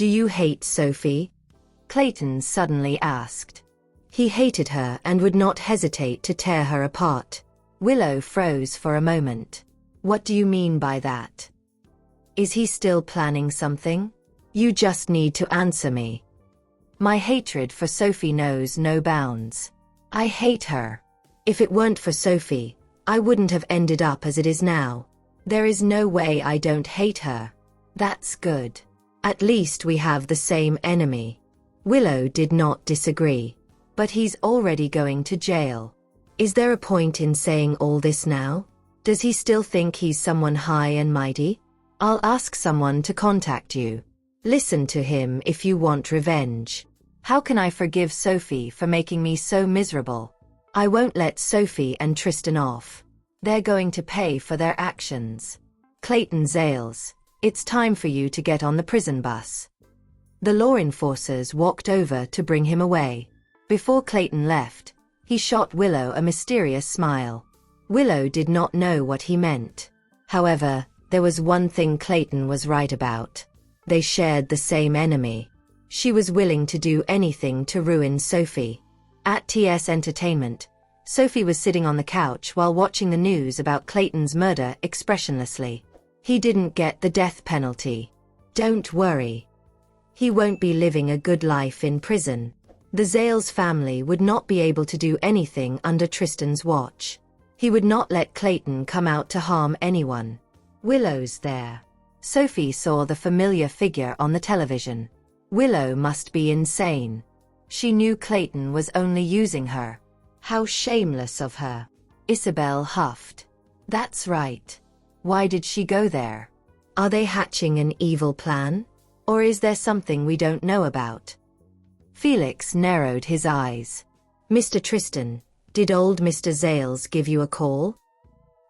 Do you hate Sophie? Clayton suddenly asked. He hated her and would not hesitate to tear her apart. Willow froze for a moment. What do you mean by that? Is he still planning something? You just need to answer me. My hatred for Sophie knows no bounds. I hate her. If it weren't for Sophie, I wouldn't have ended up as it is now. There is no way I don't hate her. That's good. At least we have the same enemy. Willow did not disagree. But he's already going to jail. Is there a point in saying all this now? Does he still think he's someone high and mighty? I'll ask someone to contact you. Listen to him if you want revenge. How can I forgive Sophie for making me so miserable? I won't let Sophie and Tristan off. They're going to pay for their actions. Clayton Zales, it's time for you to get on the prison bus. The law enforcers walked over to bring him away. Before Clayton left, he shot Willow a mysterious smile. Willow did not know what he meant. However, there was one thing Clayton was right about. They shared the same enemy. She was willing to do anything to ruin Sophie. At TS Entertainment, Sophie was sitting on the couch while watching the news about Clayton's murder expressionlessly. He didn't get the death penalty. Don't worry. He won't be living a good life in prison. The Zales family would not be able to do anything under Tristan's watch. He would not let Clayton come out to harm anyone. Willow's there. Sophie saw the familiar figure on the television. Willow must be insane. She knew Clayton was only using her. How shameless of her. Isabel huffed. That's right. Why did she go there? Are they hatching an evil plan? Or is there something we don't know about? Felix narrowed his eyes. Mr. Tristan, did old Mr. Zales give you a call?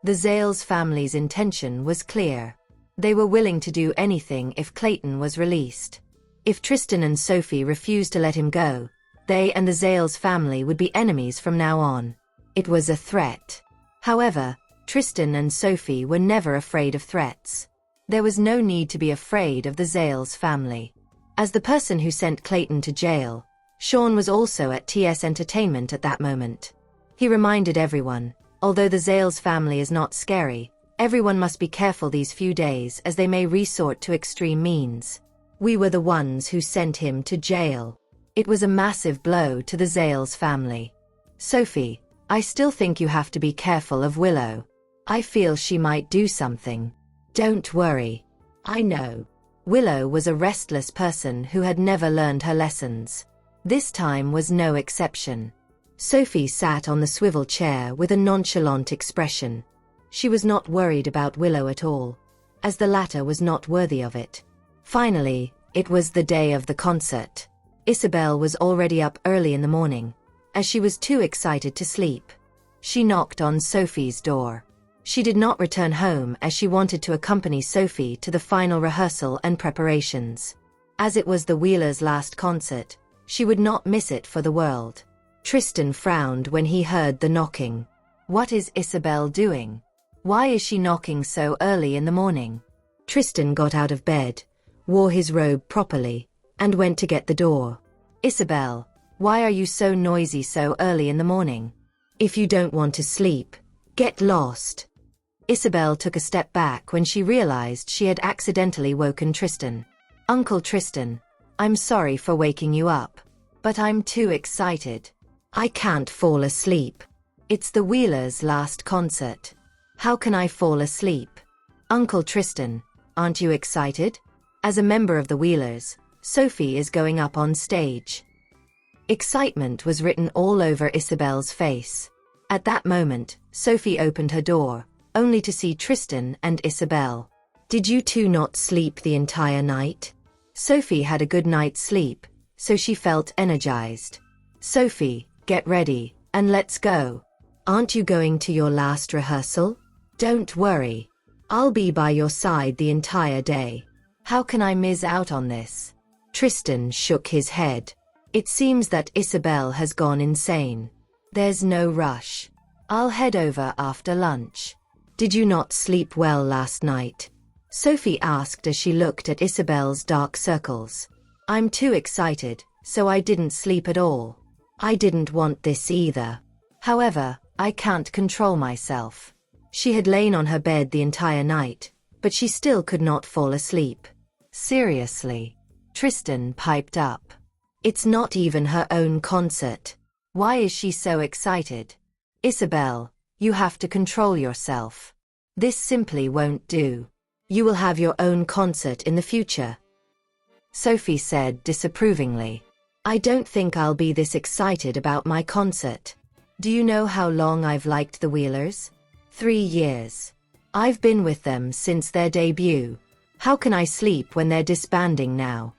The Zales family's intention was clear. They were willing to do anything if Clayton was released. If Tristan and Sophie refused to let him go, they and the Zales family would be enemies from now on. It was a threat. However, Tristan and Sophie were never afraid of threats. There was no need to be afraid of the Zales family. As the person who sent Clayton to jail, Sean was also at TS Entertainment at that moment. He reminded everyone, although the Zales family is not scary, everyone must be careful these few days as they may resort to extreme means. We were the ones who sent him to jail. It was a massive blow to the Zales family. Sophie, I still think you have to be careful of Willow. I feel she might do something. Don't worry. I know. Willow was a restless person who had never learned her lessons. This time was no exception. Sophie sat on the swivel chair with a nonchalant expression. She was not worried about Willow at all, as the latter was not worthy of it. Finally, it was the day of the concert. Isabel was already up early in the morning, as she was too excited to sleep. She knocked on Sophie's door. She did not return home as she wanted to accompany Sophie to the final rehearsal and preparations. As it was the Wheelers' last concert, she would not miss it for the world. Tristan frowned when he heard the knocking. What is Isabel doing? Why is she knocking so early in the morning? Tristan got out of bed, wore his robe properly, and went to get the door. Isabel, why are you so noisy so early in the morning? If you don't want to sleep, get lost. Isabel took a step back when she realized she had accidentally woken Tristan. Uncle Tristan, I'm sorry for waking you up, but I'm too excited. I can't fall asleep. It's the Wheelers' last concert. How can I fall asleep? Uncle Tristan, aren't you excited? As a member of the Wheelers, Sophie is going up on stage. Excitement was written all over Isabel's face. At that moment, Sophie opened her door, only to see Tristan and Isabel. Did you two not sleep the entire night? Sophie had a good night's sleep, so she felt energized. Sophie, get ready, and let's go. Aren't you going to your last rehearsal? Don't worry. I'll be by your side the entire day. How can I miss out on this? Tristan shook his head. It seems that Isabel has gone insane. There's no rush. I'll head over after lunch. Did you not sleep well last night? Sophie asked as she looked at Isabel's dark circles. I'm too excited, so I didn't sleep at all. I didn't want this either. However, I can't control myself. She had lain on her bed the entire night, but she still could not fall asleep. Seriously? Tristan piped up. It's not even her own concert. Why is she so excited? Isabel, you have to control yourself. This simply won't do. You will have your own concert in the future. Sophie said disapprovingly. I don't think I'll be this excited about my concert. Do you know how long I've liked the Wheelers? 3 years. I've been with them since their debut. How can I sleep when they're disbanding now?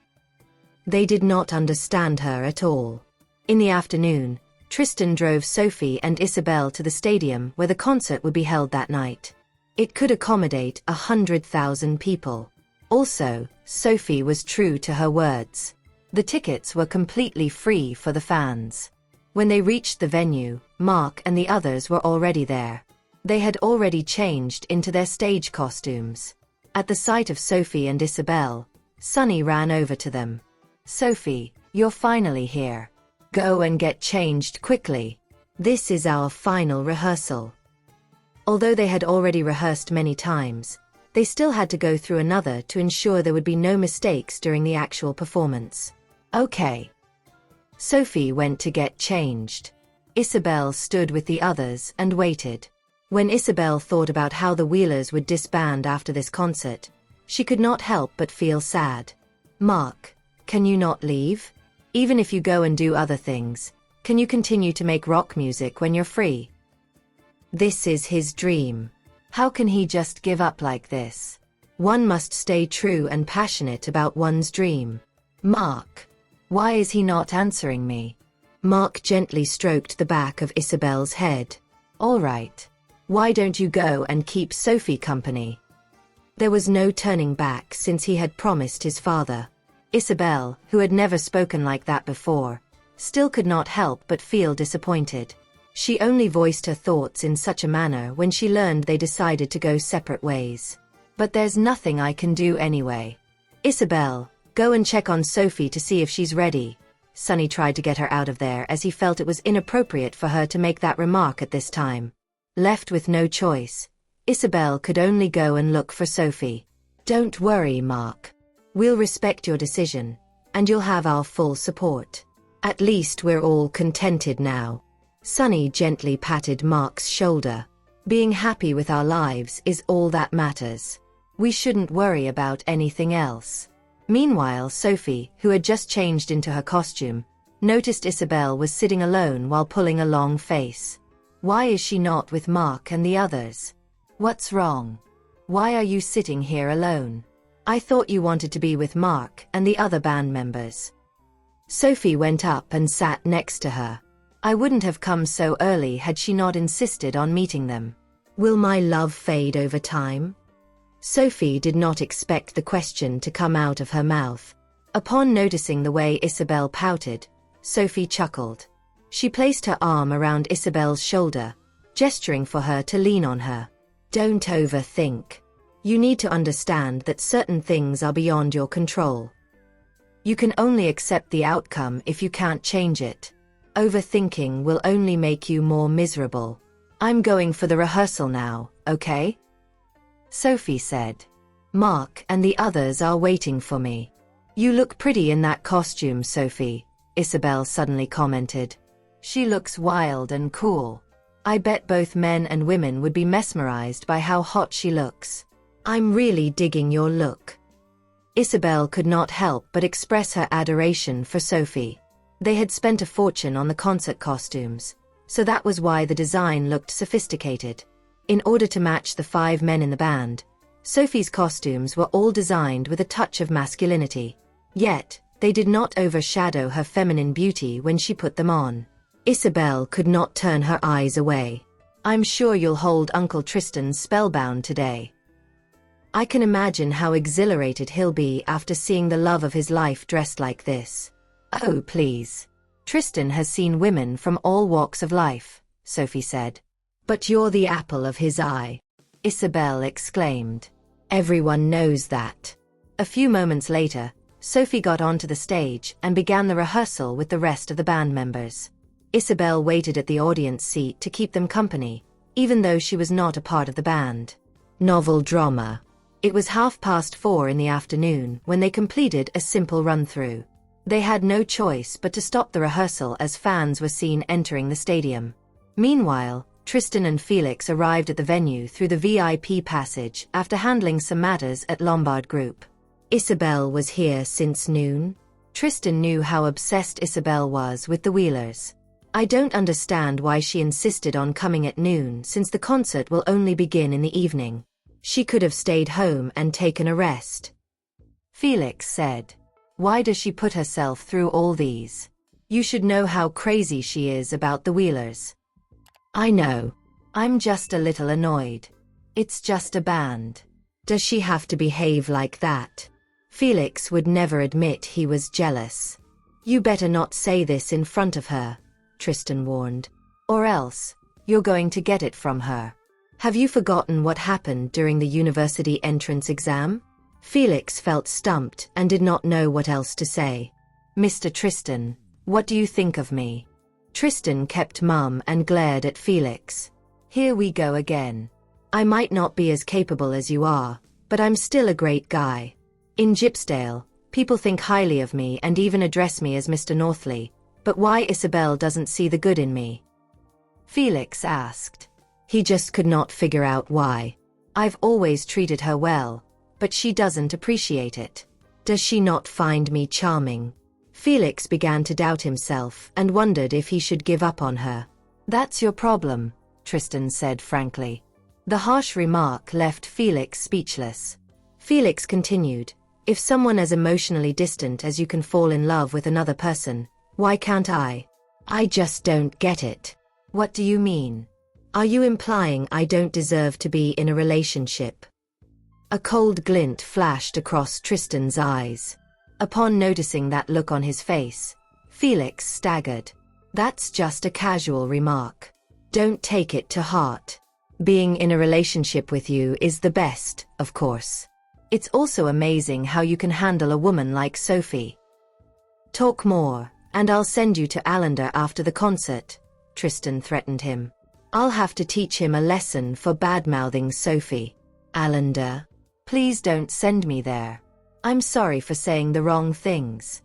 They did not understand her at all. In the afternoon, Tristan drove Sophie and Isabel to the stadium where the concert would be held that night. It could accommodate 100,000 people. Also, Sophie was true to her words. The tickets were completely free for the fans. When they reached the venue, Mark and the others were already there. They had already changed into their stage costumes. At the sight of Sophie and Isabel, Sunny ran over to them. Sophie, you're finally here. Go and get changed quickly. This is our final rehearsal. Although they had already rehearsed many times, they still had to go through another to ensure there would be no mistakes during the actual performance. Okay. Sophie went to get changed. Isabel stood with the others and waited. When Isabel thought about how the Wheelers would disband after this concert, she could not help but feel sad. Mark, can you not leave? Even if you go and do other things, can you continue to make rock music when you're free? This is his dream. How can he just give up like this? One must stay true and passionate about one's dream. Mark. Why is he not answering me? Mark gently stroked the back of Isabel's head. All right. Why don't you go and keep Sophie company? There was no turning back since he had promised his father. Isabel, who had never spoken like that before, still could not help but feel disappointed. She only voiced her thoughts in such a manner when she learned they decided to go separate ways. But there's nothing I can do anyway. Isabel, go and check on Sophie to see if she's ready. Sunny tried to get her out of there as he felt it was inappropriate for her to make that remark at this time. Left with no choice, Isabel could only go and look for Sophie. Don't worry, Mark. We'll respect your decision, and you'll have our full support. At least we're all contented now. Sunny gently patted Mark's shoulder. Being happy with our lives is all that matters. We shouldn't worry about anything else. Meanwhile, Sophie, who had just changed into her costume, noticed Isabel was sitting alone while pulling a long face. Why is she not with Mark and the others? What's wrong? Why are you sitting here alone? I thought you wanted to be with Mark and the other band members. Sophie went up and sat next to her. I wouldn't have come so early had she not insisted on meeting them. Will my love fade over time? Sophie did not expect the question to come out of her mouth. Upon noticing the way Isabel pouted, Sophie chuckled. She placed her arm around Isabel's shoulder, gesturing for her to lean on her. Don't overthink. You need to understand that certain things are beyond your control. You can only accept the outcome if you can't change it. Overthinking will only make you more miserable. I'm going for the rehearsal now, okay? Sophie said. Mark and the others are waiting for me. You look pretty in that costume, Sophie, Isabel suddenly commented. She looks wild and cool. I bet both men and women would be mesmerized by how hot she looks. I'm really digging your look. Isabel could not help but express her adoration for Sophie. They had spent a fortune on the concert costumes, so that was why the design looked sophisticated. In order to match the 5 men in the band, Sophie's costumes were all designed with a touch of masculinity. Yet, they did not overshadow her feminine beauty when she put them on. Isabel could not turn her eyes away. I'm sure you'll hold Uncle Tristan spellbound today. I can imagine how exhilarated he'll be after seeing the love of his life dressed like this. Oh, please. Tristan has seen women from all walks of life, Sophie said. But you're the apple of his eye, Isabel exclaimed. Everyone knows that. A few moments later, Sophie got onto the stage and began the rehearsal with the rest of the band members. Isabel waited at the audience seat to keep them company, even though she was not a part of the band. Novel drama. It was 4:30 in the afternoon when they completed a simple run-through. They had no choice but to stop the rehearsal as fans were seen entering the stadium. Meanwhile, Tristan and Felix arrived at the venue through the VIP passage after handling some matters at Lombard Group. Isabel was here since noon? Tristan knew how obsessed Isabel was with the Wheelers. I don't understand why she insisted on coming at noon since the concert will only begin in the evening. She could have stayed home and taken a rest. Felix said. Why does she put herself through all these? You should know how crazy she is about the Wheelers. I know. I'm just a little annoyed. It's just a band. Does she have to behave like that? Felix would never admit he was jealous. You better not say this in front of her, Tristan warned. Or else, you're going to get it from her. Have you forgotten what happened during the university entrance exam? Felix felt stumped and did not know what else to say. Mr. Tristan, what do you think of me? Tristan kept mum and glared at Felix. Here we go again. I might not be as capable as you are, but I'm still a great guy. In Gypsdale, people think highly of me and even address me as Mr. Northley, but why Isabel doesn't see the good in me? Felix asked. He just could not figure out why. I've always treated her well, but she doesn't appreciate it. Does she not find me charming? Felix began to doubt himself and wondered if he should give up on her. That's your problem, Tristan said frankly. The harsh remark left Felix speechless. Felix continued, if someone as emotionally distant as you can fall in love with another person, why can't I? I just don't get it. What do you mean? Are you implying I don't deserve to be in a relationship? A cold glint flashed across Tristan's eyes. Upon noticing that look on his face, Felix staggered. That's just a casual remark. Don't take it to heart. Being in a relationship with you is the best, of course. It's also amazing how you can handle a woman like Sophie. Talk more, and I'll send you to Allender after the concert, Tristan threatened him. I'll have to teach him a lesson for bad-mouthing Sophie. Allender? Please don't send me there. I'm sorry for saying the wrong things.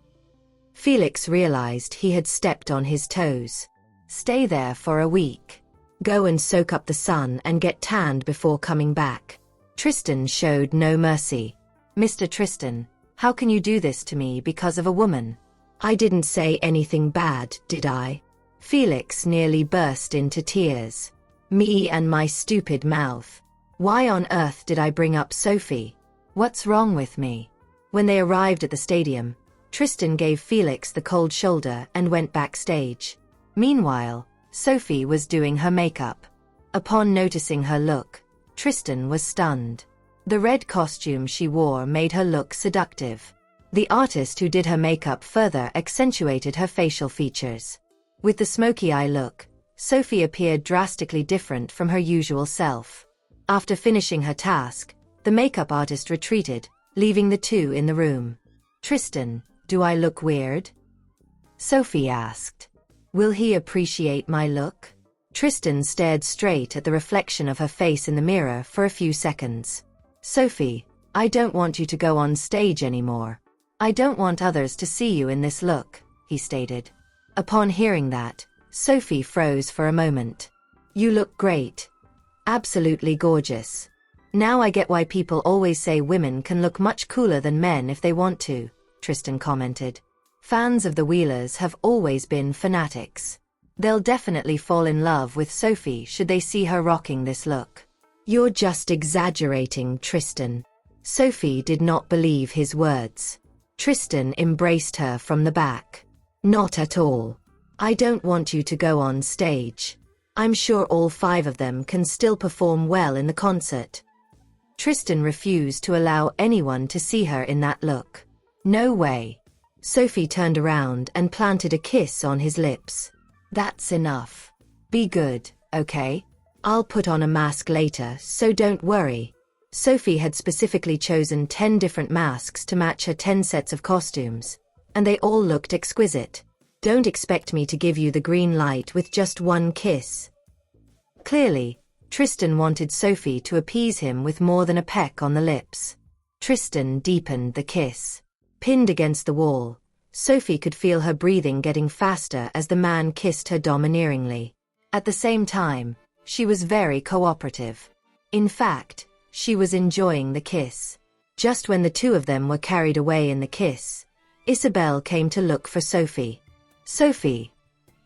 Felix realized he had stepped on his toes. Stay there for a week. Go and soak up the sun and get tanned before coming back. Tristan showed no mercy. Mr. Tristan, how can you do this to me because of a woman? I didn't say anything bad, did I? Felix nearly burst into tears. Me and my stupid mouth. Why on earth did I bring up Sophie? What's wrong with me? When they arrived at the stadium, Tristan gave Felix the cold shoulder and went backstage. Meanwhile, Sophie was doing her makeup. Upon noticing her look, Tristan was stunned. The red costume she wore made her look seductive. The artist who did her makeup further accentuated her facial features. With the smoky eye look, Sophie appeared drastically different from her usual self. After finishing her task, the makeup artist retreated, leaving the two in the room. Tristan, do I look weird? Sophie asked. Will he appreciate my look? Tristan stared straight at the reflection of her face in the mirror for a few seconds. Sophie, I don't want you to go on stage anymore. I don't want others to see you in this look, he stated. Upon hearing that, Sophie froze for a moment. You look great. Absolutely gorgeous. Now I get why people always say women can look much cooler than men if they want to, Tristan commented. Fans of the Wheelers have always been fanatics. They'll definitely fall in love with Sophie should they see her rocking this look. You're just exaggerating, Tristan. Sophie did not believe his words. Tristan embraced her from the back. Not at all. I don't want you to go on stage. I'm sure all 5 of them can still perform well in the concert. Tristan refused to allow anyone to see her in that look. No way. Sophie turned around and planted a kiss on his lips. That's enough. Be good, okay? I'll put on a mask later, so don't worry. Sophie had specifically chosen 10 different masks to match her 10 sets of costumes, and they all looked exquisite. Don't expect me to give you the green light with just one kiss. Clearly, Tristan wanted Sophie to appease him with more than a peck on the lips. Tristan deepened the kiss. Pinned against the wall, Sophie could feel her breathing getting faster as the man kissed her domineeringly. At the same time, she was very cooperative. In fact, she was enjoying the kiss. Just when the two of them were carried away in the kiss, Isabel came to look for Sophie. "Sophie,"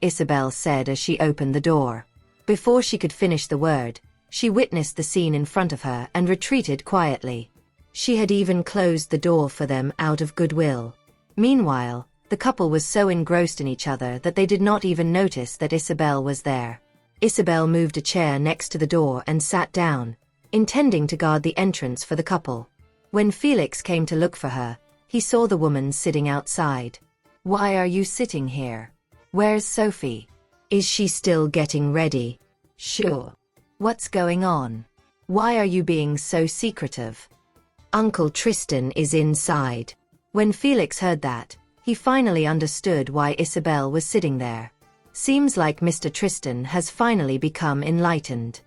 Isabel said as she opened the door. Before she could finish the word, she witnessed the scene in front of her and retreated quietly. She had even closed the door for them out of goodwill. Meanwhile, the couple was so engrossed in each other that they did not even notice that Isabel was there. Isabel moved a chair next to the door and sat down, intending to guard the entrance for the couple. When Felix came to look for her, he saw the woman sitting outside. "Why are you sitting here? Where's Sophie? Is she still getting ready?" "Sure. What's going on? Why are you being so secretive?" "Uncle Tristan is inside." When Felix heard that, he finally understood why Isabel was sitting there. Seems like Mr. Tristan has finally become enlightened.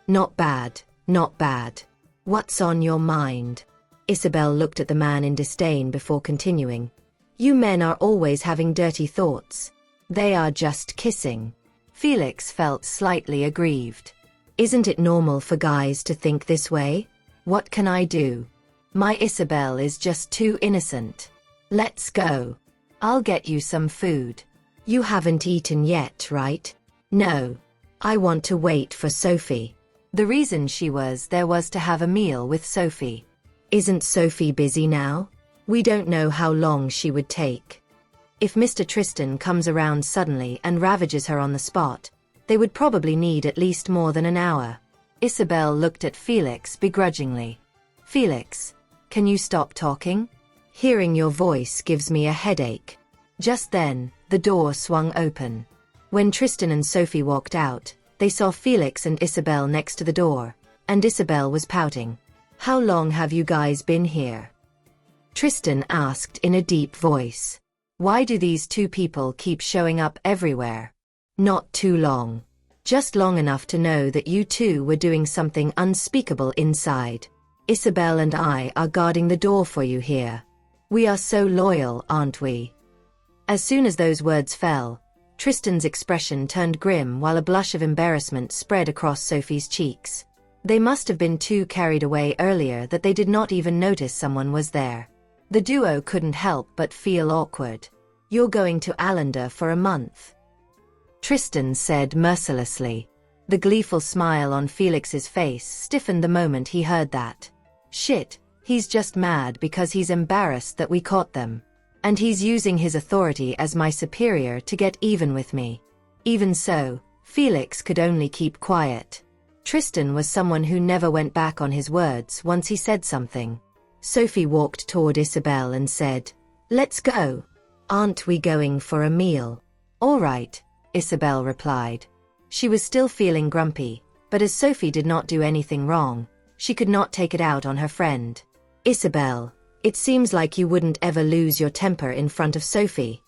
"Not bad, not bad. What's on your mind?" Isabel looked at the man in disdain before continuing. "You men are always having dirty thoughts. They are just kissing." Felix felt slightly aggrieved. "Isn't it normal for guys to think this way? What can I do? My Isabel is just too innocent. Let's go. I'll get you some food. You haven't eaten yet, right?" "No. I want to wait for Sophie." The reason she was there was to have a meal with Sophie. "Isn't Sophie busy now? We don't know how long she would take. If Mr. Tristan comes around suddenly and ravages her on the spot, they would probably need at least more than an hour." Isabel looked at Felix begrudgingly. "Felix, can you stop talking? Hearing your voice gives me a headache." Just then, the door swung open. When Tristan and Sophie walked out, they saw Felix and Isabel next to the door, and Isabel was pouting. "How long have you guys been here?" Tristan asked in a deep voice. "Why do these two people keep showing up everywhere?" "Not too long. Just long enough to know that you two were doing something unspeakable inside. Isabel and I are guarding the door for you here. We are so loyal, aren't we?" As soon as those words fell, Tristan's expression turned grim while a blush of embarrassment spread across Sophie's cheeks. They must have been too carried away earlier that they did not even notice someone was there. The duo couldn't help but feel awkward. "You're going to Allender for a month," Tristan said mercilessly. The gleeful smile on Felix's face stiffened the moment he heard that. "Shit, he's just mad because he's embarrassed that we caught them. And he's using his authority as my superior to get even with me." Even so, Felix could only keep quiet. Tristan was someone who never went back on his words once he said something. Sophie walked toward Isabel and said, "Let's go. Aren't we going for a meal?" "All right," Isabel replied. She was still feeling grumpy, but as Sophie did not do anything wrong, she could not take it out on her friend. "Isabel, it seems like you wouldn't ever lose your temper in front of Sophie."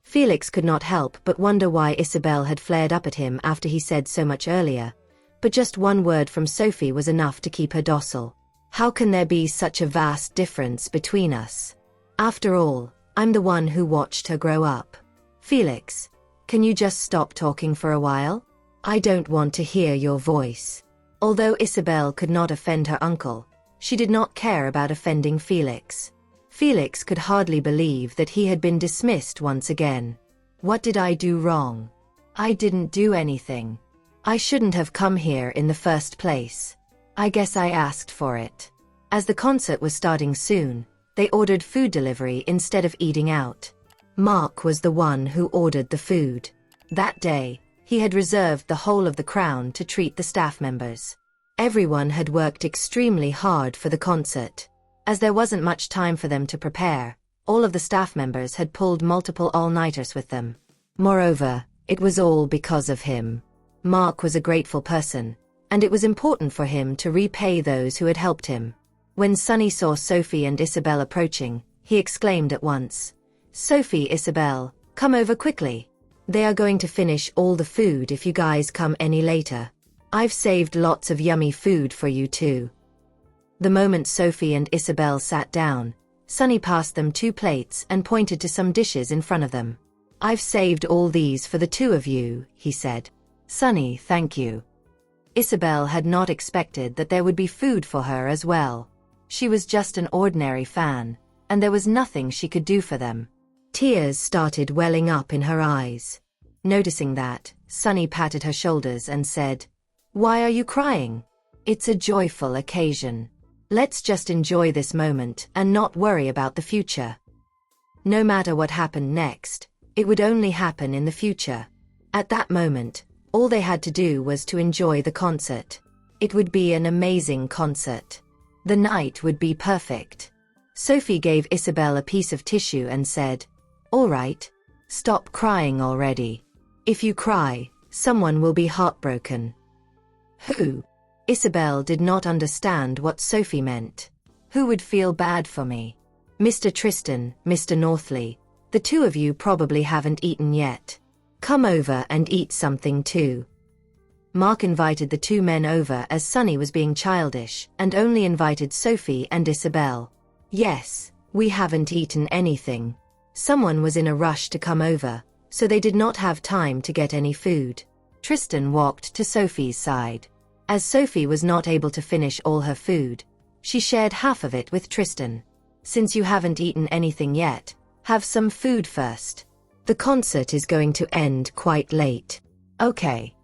Felix could not help but wonder why Isabel had flared up at him after he said so much earlier, but just one word from Sophie was enough to keep her docile. "How can there be such a vast difference between us? After all, I'm the one who watched her grow up. Felix, can you just stop talking for a while? I don't want to hear your voice." Although Isabel could not offend her uncle, she did not care about offending Felix. Felix could hardly believe that he had been dismissed once again. "What did I do wrong? I didn't do anything. I shouldn't have come here in the first place. I guess I asked for it." As the concert was starting soon, they ordered food delivery instead of eating out. Mark was the one who ordered the food. That day, he had reserved the whole of the crown to treat the staff members. Everyone had worked extremely hard for the concert. As there wasn't much time for them to prepare, all of the staff members had pulled multiple all-nighters with them. Moreover, it was all because of him. Mark was a grateful person, and it was important for him to repay those who had helped him. When Sunny saw Sophie and Isabel approaching, he exclaimed at once, "Sophie, Isabel, come over quickly. They are going to finish all the food if you guys come any later. I've saved lots of yummy food for you too." The moment Sophie and Isabel sat down, Sunny passed them 2 plates and pointed to some dishes in front of them. "I've saved all these for the 2 of you," he said. "Sunny, thank you." Isabel had not expected that there would be food for her as well. She was just an ordinary fan, and there was nothing she could do for them. Tears started welling up in her eyes. Noticing that, Sunny patted her shoulders and said, "Why are you crying? It's a joyful occasion. Let's just enjoy this moment and not worry about the future." No matter what happened next, it would only happen in the future. At that moment, all they had to do was to enjoy the concert. It would be an amazing concert. The night would be perfect. Sophie gave Isabel a piece of tissue and said, "All right, stop crying already. If you cry, someone will be heartbroken." Who? Isabel did not understand what Sophie meant. Who would feel bad for me? Mr. Tristan, Mr. Northley, the 2 of you probably haven't eaten yet. Come over and eat something too. Mark invited the 2 men over as Sunny was being childish and only invited Sophie and Isabel. "Yes, we haven't eaten anything." Someone was in a rush to come over, so they did not have time to get any food. Tristan walked to Sophie's side. As Sophie was not able to finish all her food, she shared half of it with Tristan. "Since you haven't eaten anything yet, have some food first. The concert is going to end quite late." "Okay."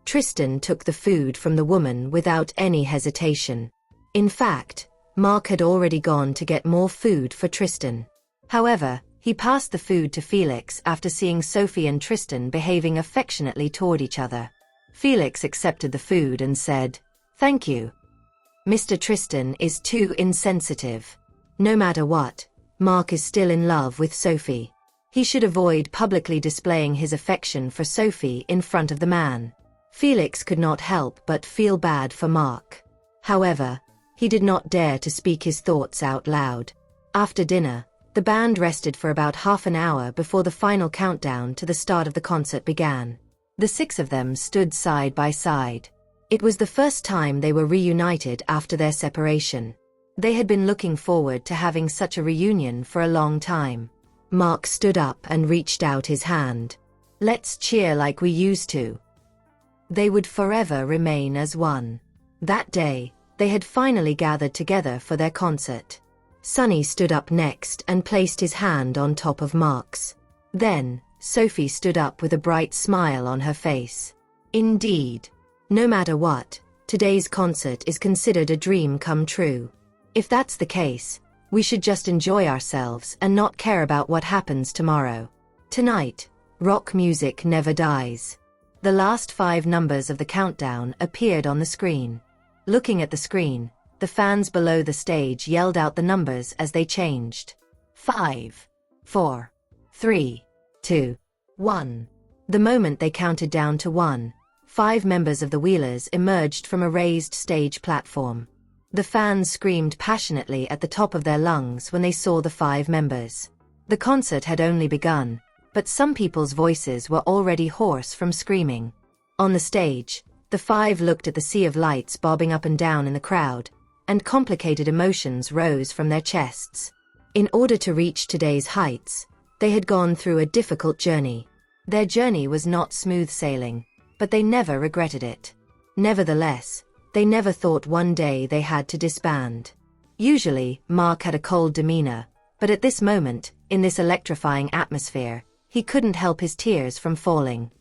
Tristan took the food from the woman without any hesitation. In fact, Mark had already gone to get more food for Tristan. However, he passed the food to Felix after seeing Sophie and Tristan behaving affectionately toward each other. Felix accepted the food and said, "Thank you." Mr. Tristan is too insensitive. No matter what, Mark is still in love with Sophie. He should avoid publicly displaying his affection for Sophie in front of the man. Felix could not help but feel bad for Mark. However, he did not dare to speak his thoughts out loud. After dinner, the band rested for about half an hour before the final countdown to the start of the concert began. The 6 of them stood side by side. It was the first time they were reunited after their separation. They had been looking forward to having such a reunion for a long time. Mark stood up and reached out his hand. "Let's cheer like we used to." They would forever remain as one. That day, they had finally gathered together for their concert. Sunny stood up next and placed his hand on top of Mark's. Then, Sophie stood up with a bright smile on her face. Indeed. No matter what, today's concert is considered a dream come true. If that's the case, we should just enjoy ourselves and not care about what happens tomorrow. Tonight, rock music never dies. The last 5 numbers of the countdown appeared on the screen. Looking at the screen, the fans below the stage yelled out the numbers as they changed. 5, 4, 3, 2, 1. The moment they counted down to 1, 5 members of the Wheelers emerged from a raised stage platform. The fans screamed passionately at the top of their lungs when they saw the 5 members. The concert had only begun, but some people's voices were already hoarse from screaming. On the stage, the 5 looked at the sea of lights bobbing up and down in the crowd, and complicated emotions rose from their chests. In order to reach today's heights, they had gone through a difficult journey. Their journey was not smooth sailing, but they never regretted it. Nevertheless, they never thought one day they had to disband. Usually, Mark had a cold demeanor, but at this moment, in this electrifying atmosphere, he couldn't help his tears from falling.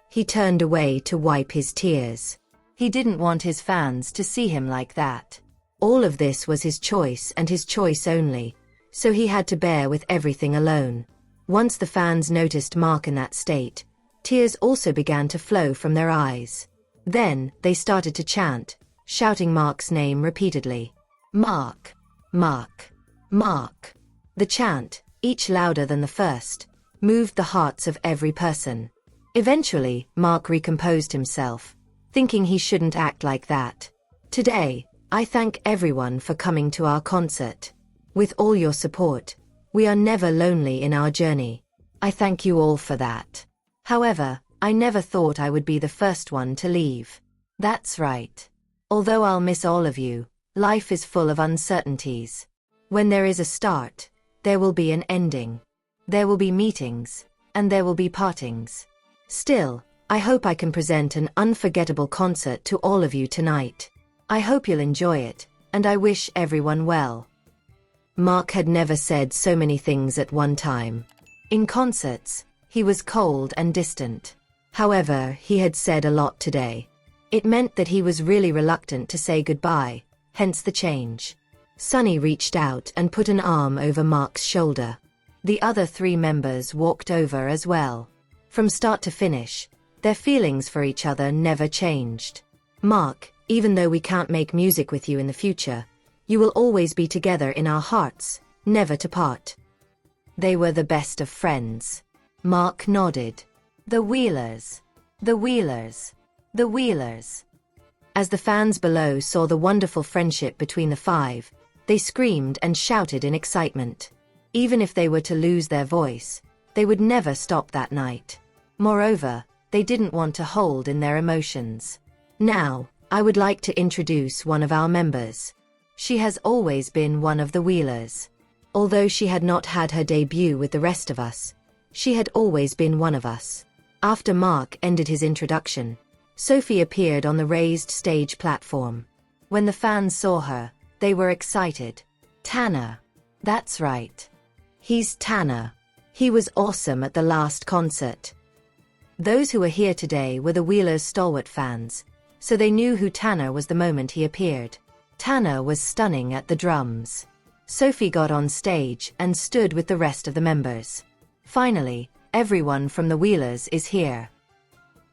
He turned away to wipe his tears. He didn't want his fans to see him like that. All of this was his choice and his choice only, so he had to bear with everything alone. Once the fans noticed Mark in that state, tears also began to flow from their eyes. Then, they started to chant, shouting Mark's name repeatedly. Mark! Mark! Mark! The chant, each louder than the first, moved the hearts of every person. Eventually, Mark recomposed himself. thinking he shouldn't act like that. Today, I thank everyone for coming to our concert. With all your support, we are never lonely in our journey. I thank you all for that. However, I never thought I would be the first one to leave. That's right. Although I'll miss all of you, life is full of uncertainties. When there is a start, there will be an ending. There will be meetings, and there will be partings. Still, I hope I can present an unforgettable concert to all of you tonight. I hope you'll enjoy it, and I wish everyone well. Mark had never said so many things at one time. In concerts, he was cold and distant. However, he had said a lot today. It meant that he was really reluctant to say goodbye, hence the change. Sunny reached out and put an arm over Mark's shoulder. The other 3 members walked over as well. From start to finish, their feelings for each other never changed. Mark, even though we can't make music with you in the future, you will always be together in our hearts, never to part. They were the best of friends. Mark nodded. The Wheelers. The Wheelers. The Wheelers. As the fans below saw the wonderful friendship between the 5, they screamed and shouted in excitement. Even if they were to lose their voice, they would never stop that night. Moreover, they didn't want to hold in their emotions. Now, I would like to introduce one of our members. She has always been one of the Wheelers. Although she had not had her debut with the rest of us, she had always been one of us. After Mark ended his introduction, Sophie appeared on the raised stage platform. When the fans saw her, they were excited. Tanner. That's right. He's Tanner. He was awesome at the last concert. Those who were here today were the Wheelers' stalwart fans, so they knew who Tanner was the moment he appeared. Tanner was stunning at the drums. Sophie got on stage and stood with the rest of the members. Finally, everyone from the Wheelers is here.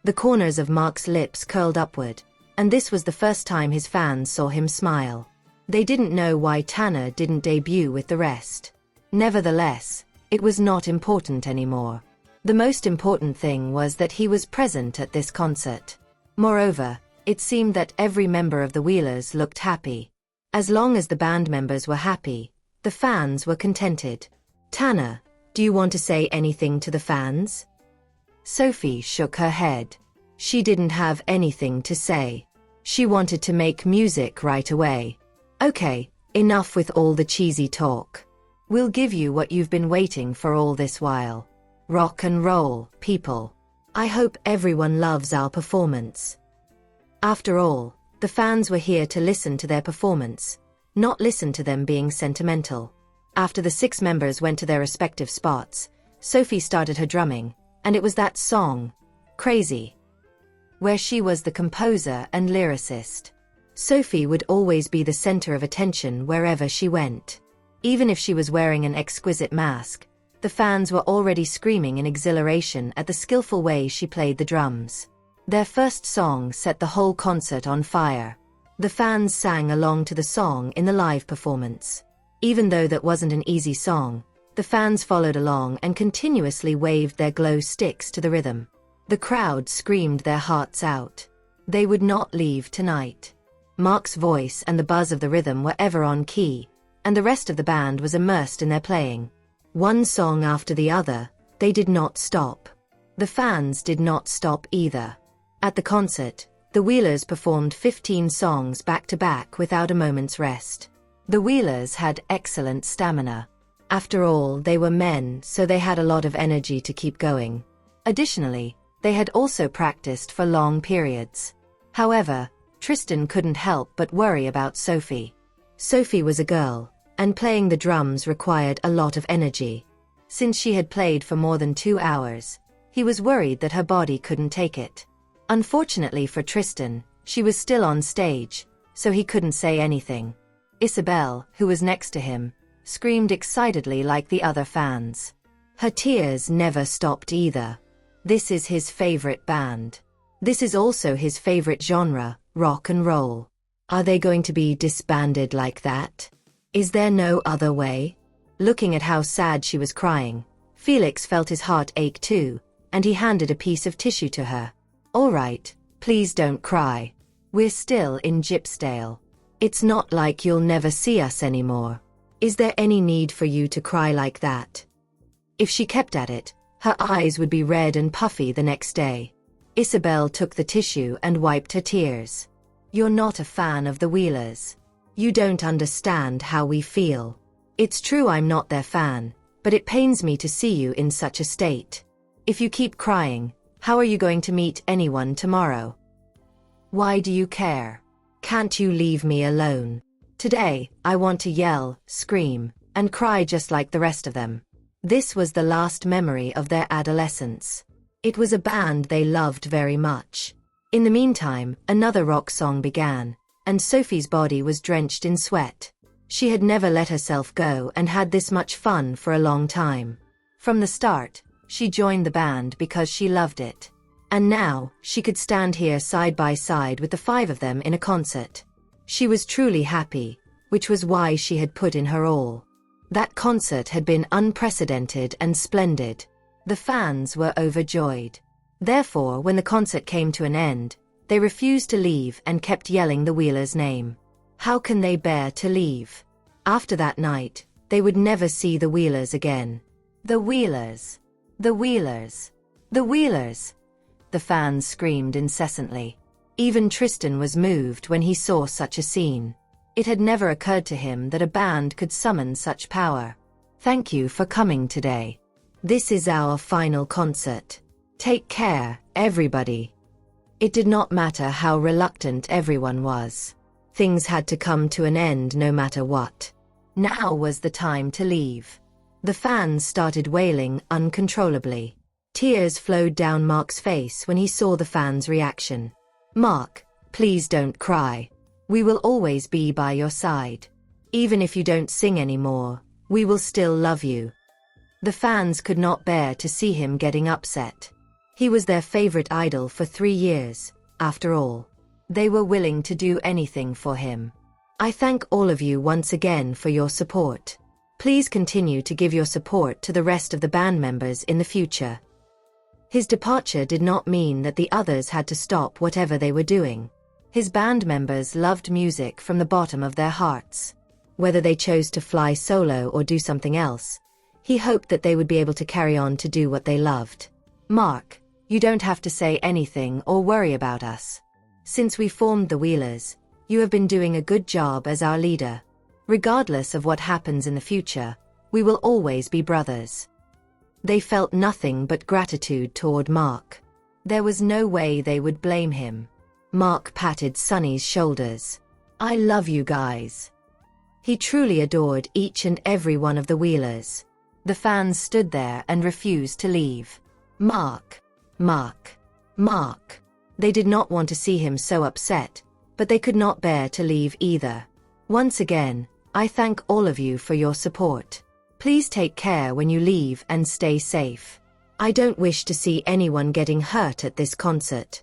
The corners of Mark's lips curled upward, and this was the first time his fans saw him smile. They didn't know why Tanner didn't debut with the rest. Nevertheless, it was not important anymore. The most important thing was that he was present at this concert. Moreover, it seemed that every member of the Wheelers looked happy. As long as the band members were happy, the fans were contented. Tanner, do you want to say anything to the fans? Sophie shook her head. She didn't have anything to say. She wanted to make music right away. Okay, enough with all the cheesy talk. We'll give you what you've been waiting for all this while. Rock and roll, people. I hope everyone loves our performance. After all, the fans were here to listen to their performance, not listen to them being sentimental. After the 6 members went to their respective spots, Sophie started her drumming, and it was that song, Crazy, where she was the composer and lyricist. Sophie would always be the center of attention wherever she went. Even if she was wearing an exquisite mask, the fans were already screaming in exhilaration at the skillful way she played the drums. Their first song set the whole concert on fire. The fans sang along to the song in the live performance. Even though that wasn't an easy song, the fans followed along and continuously waved their glow sticks to the rhythm. The crowd screamed their hearts out. They would not leave tonight. Mark's voice and the buzz of the rhythm were ever on key, and the rest of the band was immersed in their playing. One song after the other, they did not stop. The fans did not stop either. At the concert, the Wheelers performed 15 songs back-to-back without a moment's rest. The Wheelers had excellent stamina. After all, they were men, so they had a lot of energy to keep going. Additionally, they had also practiced for long periods. However, Tristan couldn't help but worry about Sophie. Sophie was a girl, and playing the drums required a lot of energy. Since she had played for more than 2 hours, he was worried that her body couldn't take it. Unfortunately for Tristan, she was still on stage, so he couldn't say anything. Isabel, who was next to him, screamed excitedly like the other fans. Her tears never stopped either. This is his favorite band. This is also his favorite genre, rock and roll. Are they going to be disbanded like that? Is there no other way? Looking at how sad she was crying, Felix felt his heart ache too, and he handed a piece of tissue to her. All right, Please don't cry. We're still in Gypsdale. It's not like you'll never see us anymore. Is there any need for you to cry like that? If she kept at it, her eyes would be red and puffy the next day. Isabel took the tissue and wiped her tears. You're not a fan of the Wheelers. You don't understand how we feel. It's true I'm not their fan, but it pains me to see you in such a state. If you keep crying, how are you going to meet anyone tomorrow? Why do you care? Can't you leave me alone? Today, I want to yell, scream, and cry just like the rest of them. This was the last memory of their adolescence. It was a band they loved very much. In the meantime, another rock song began, and Sophie's body was drenched in sweat. She had never let herself go and had this much fun for a long time. From the start, she joined the band because she loved it. And now, she could stand here side by side with the five of them in a concert. She was truly happy, which was why she had put in her all. That concert had been unprecedented and splendid. The fans were overjoyed. Therefore, when the concert came to an end, they refused to leave and kept yelling the Wheelers' name. How can they bear to leave? After that night, they would never see the Wheelers again. The Wheelers! The Wheelers! The Wheelers! The fans screamed incessantly. Even Tristan was moved when he saw such a scene. It had never occurred to him that a band could summon such power. Thank you for coming today. This is our final concert. Take care, everybody. It did not matter how reluctant everyone was. Things had to come to an end no matter what. Now was the time to leave. The fans started wailing uncontrollably. Tears flowed down Mark's face when he saw the fans' reaction. Mark, please don't cry. We will always be by your side. Even if you don't sing anymore, we will still love you. The fans could not bear to see him getting upset. He was their favorite idol for 3 years, after all. They were willing to do anything for him. I thank all of you once again for your support. Please continue to give your support to the rest of the band members in the future. His departure did not mean that the others had to stop whatever they were doing. His band members loved music from the bottom of their hearts. Whether they chose to fly solo or do something else, he hoped that they would be able to carry on to do what they loved. Mark, you don't have to say anything or worry about us. Since we formed the Wheelers, you have been doing a good job as our leader. Regardless of what happens in the future, we will always be brothers. They felt nothing but gratitude toward Mark. There was no way they would blame him. Mark patted Sonny's shoulders. I love you guys. He truly adored each and every one of the Wheelers. The fans stood there and refused to leave. Mark. Mark. Mark. They did not want to see him so upset, but they could not bear to leave either. Once again, I thank all of you for your support. Please take care when you leave and stay safe. I don't wish to see anyone getting hurt at this concert.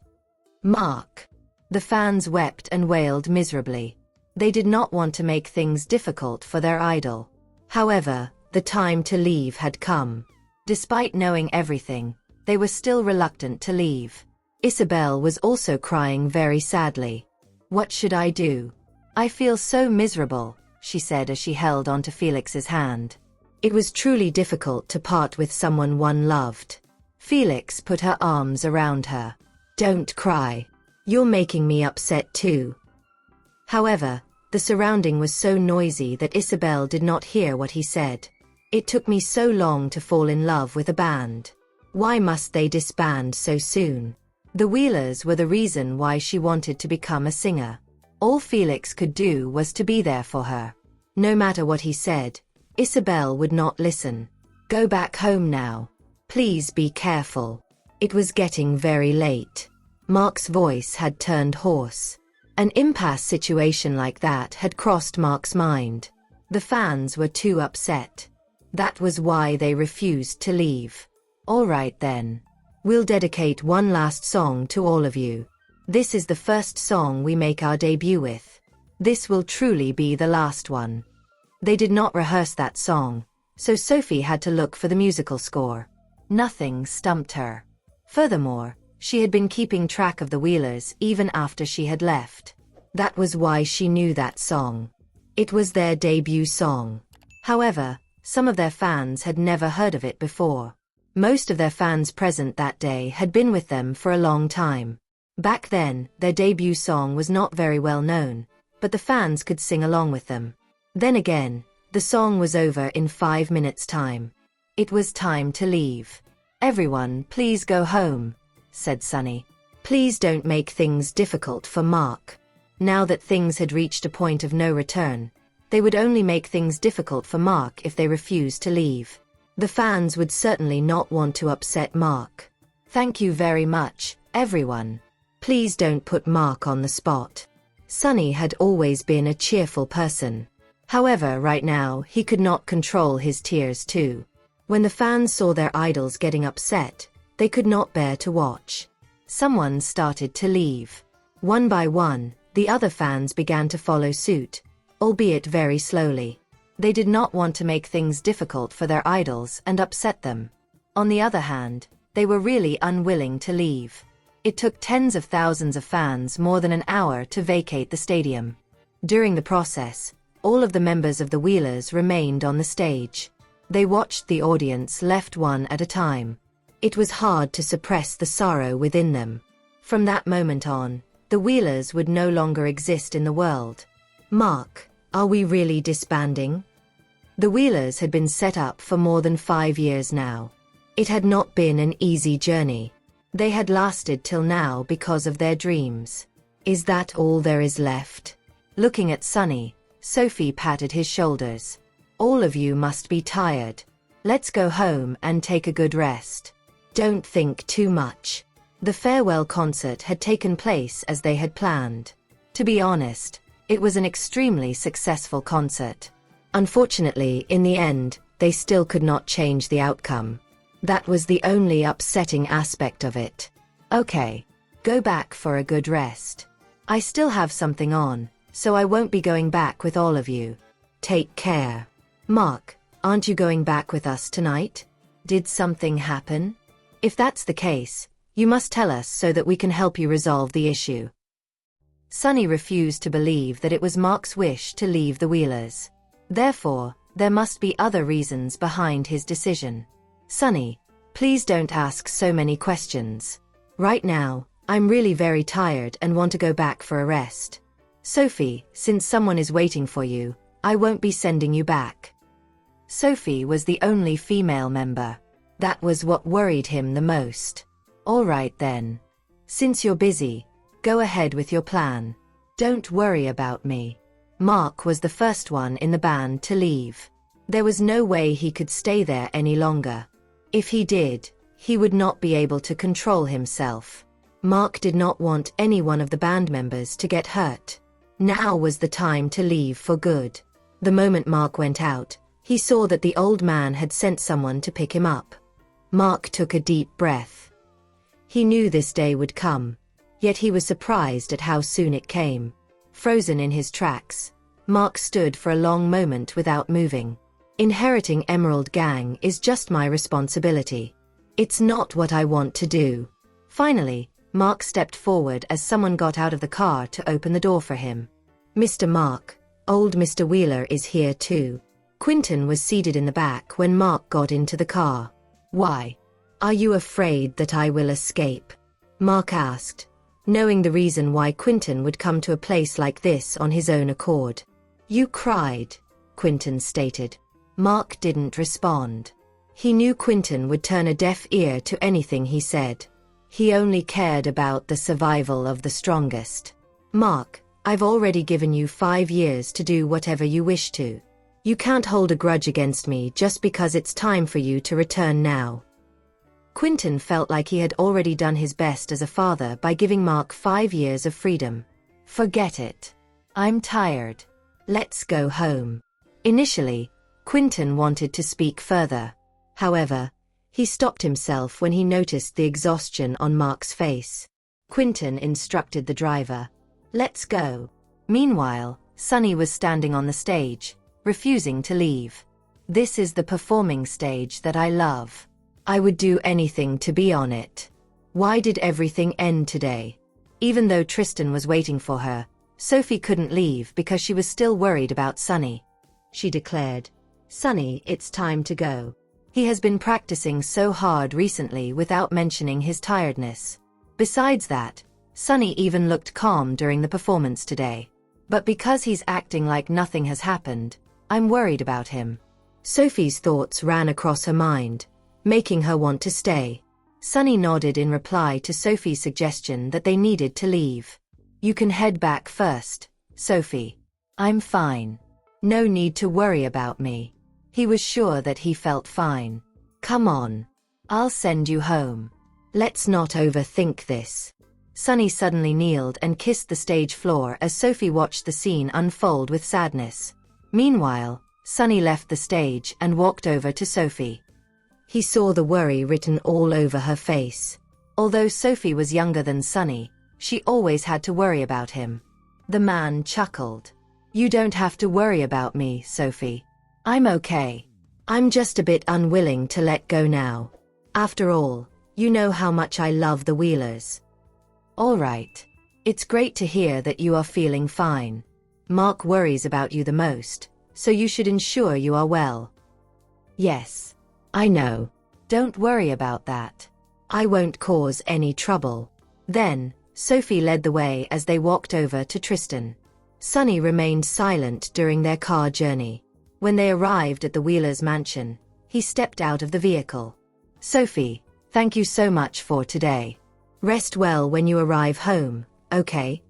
Mark. The fans wept and wailed miserably. They did not want to make things difficult for their idol. However, the time to leave had come. Despite knowing everything, they were still reluctant to leave. Isabel was also crying very sadly. What should I do? I feel so miserable, she said as she held onto Felix's hand. It was truly difficult to part with someone one loved. Felix put her arms around her. Don't cry. You're making me upset too. However, the surrounding was so noisy that Isabel did not hear what he said. It took me so long to fall in love with a band. Why must they disband so soon? The Wheelers were the reason why she wanted to become a singer. All Felix could do was to be there for her. No matter what he said, Isabel would not listen. Go back home now. Please be careful. It was getting very late. Mark's voice had turned hoarse. An impasse situation like that had crossed Mark's mind. The fans were too upset. That was why they refused to leave. All right then. We'll dedicate one last song to all of you. This is the first song we make our debut with. This will truly be the last one. They did not rehearse that song, so Sophie had to look for the musical score. Nothing stumped her. Furthermore, She had been keeping track of the Wheelers even after she had left. That was why she knew that song. It was their debut song. However, some of their fans had never heard of it before. Most of their fans present that day had been with them for a long time. Back then, their debut song was not very well known, but the fans could sing along with them. Then again, the song was over in 5 minutes' time. It was time to leave. "Everyone, please go home," said Sunny. "Please don't make things difficult for Mark." Now that things had reached a point of no return, they would only make things difficult for Mark if they refused to leave. The fans would certainly not want to upset Mark. "Thank you very much, everyone. Please don't put Mark on the spot." Sunny had always been a cheerful person. However, right now, he could not control his tears too. When the fans saw their idols getting upset, they could not bear to watch. Someone started to leave. One by one, the other fans began to follow suit, albeit very slowly. They did not want to make things difficult for their idols and upset them. On the other hand, they were really unwilling to leave. It took tens of thousands of fans more than an hour to vacate the stadium. During the process, all of the members of the Wheelers remained on the stage. They watched the audience left one at a time. It was hard to suppress the sorrow within them. From that moment on, the Wheelers would no longer exist in the world. "Mark, are we really disbanding?" The Wheelers had been set up for more than 5 years now. It had not been an easy journey. They had lasted till now because of their dreams. "Is that all there is left?" Looking at Sunny, Sophie patted his shoulders. "All of you must be tired. Let's go home and take a good rest. Don't think too much." The farewell concert had taken place as they had planned. To be honest, it was an extremely successful concert. Unfortunately, in the end, they still could not change the outcome. That was the only upsetting aspect of it. "Okay. Go back for a good rest. I still have something on, so I won't be going back with all of you. Take care. Mark, aren't you going back with us tonight? Did something happen? If that's the case, you must tell us so that we can help you resolve the issue." Sunny refused to believe that it was Mark's wish to leave the Wheelers. Therefore, there must be other reasons behind his decision. "Sunny, please don't ask so many questions. Right now, I'm really very tired and want to go back for a rest. Sophie, since someone is waiting for you, I won't be sending you back." Sophie was the only female member. That was what worried him the most. "All right then. Since you're busy, go ahead with your plan. Don't worry about me." Mark was the first one in the band to leave. There was no way he could stay there any longer. If he did, he would not be able to control himself. Mark did not want any one of the band members to get hurt. Now was the time to leave for good. The moment Mark went out, he saw that the old man had sent someone to pick him up. Mark took a deep breath. He knew this day would come, yet he was surprised at how soon it came. Frozen in his tracks, Mark stood for a long moment without moving. Inheriting Emerald Gang is just my responsibility. It's not what I want to do. Finally, Mark stepped forward as someone got out of the car to open the door for him. "Mr. Mark, old Mr. Wheeler is here too." Quinton was seated in the back when Mark got into the car. "Why? Are you afraid that I will escape?" Mark asked, knowing the reason why Quinton would come to a place like this on his own accord. "You cried," Quinton stated. Mark didn't respond. He knew Quinton would turn a deaf ear to anything he said. He only cared about the survival of the strongest. "Mark, I've already given you 5 years to do whatever you wish to. You can't hold a grudge against me just because it's time for you to return now." Quinton felt like he had already done his best as a father by giving Mark 5 years of freedom. "Forget it. I'm tired. Let's go home." Initially, Quinton wanted to speak further. However, he stopped himself when he noticed the exhaustion on Mark's face. Quinton instructed the driver, "Let's go." Meanwhile, Sunny was standing on the stage, refusing to leave. "This is the performing stage that I love. I would do anything to be on it." Why did everything end today? Even though Tristan was waiting for her, Sophie couldn't leave because she was still worried about Sonny. She declared, "Sonny, it's time to go. He has been practicing so hard recently without mentioning his tiredness. Besides that, Sonny even looked calm during the performance today. But because he's acting like nothing has happened, I'm worried about him." Sophie's thoughts ran across her mind, making her want to stay. Sonny nodded in reply to Sophie's suggestion that they needed to leave. "You can head back first, Sophie. I'm fine. No need to worry about me." He was sure that he felt fine. "Come on. I'll send you home. Let's not overthink this." Sonny suddenly kneeled and kissed the stage floor as Sophie watched the scene unfold with sadness. Meanwhile, Sonny left the stage and walked over to Sophie. He saw the worry written all over her face. Although Sophie was younger than Sonny, she always had to worry about him. The man chuckled. "You don't have to worry about me, Sophie. I'm okay. I'm just a bit unwilling to let go now. After all, you know how much I love the Wheelers." "All right. It's great to hear that you are feeling fine. Mark worries about you the most, so you should ensure you are well." "Yes. I know. Don't worry about that. I won't cause any trouble." Then, Sophie led the way as they walked over to Tristan. Sonny remained silent during their car journey. When they arrived at the Wheelers' mansion, he stepped out of the vehicle. "Sophie, thank you so much for today. Rest well when you arrive home, okay?"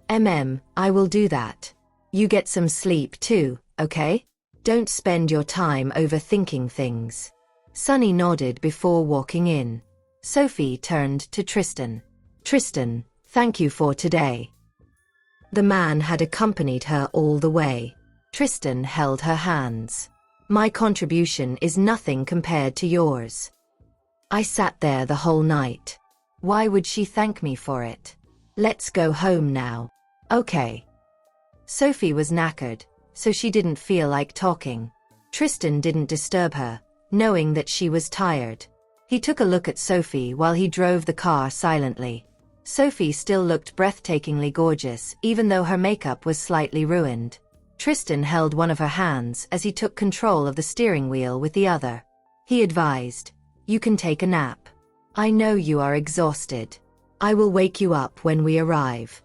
I will do that. You get some sleep too, okay? Don't spend your time overthinking things." Sonny nodded before walking in. Sophie turned to Tristan. "Tristan, thank you for today." The man had accompanied her all the way. Tristan held her hands. "My contribution is nothing compared to yours. I sat there the whole night. Why would she thank me for it? Let's go home now." "Okay." Sophie was knackered, so she didn't feel like talking. Tristan didn't disturb her, knowing that she was tired. He took a look at Sophie while he drove the car silently. Sophie still looked breathtakingly gorgeous even though her makeup was slightly ruined. Tristan held one of her hands as he took control of the steering wheel with the other. He advised, "You can take a nap. I know you are exhausted. I will wake you up when we arrive."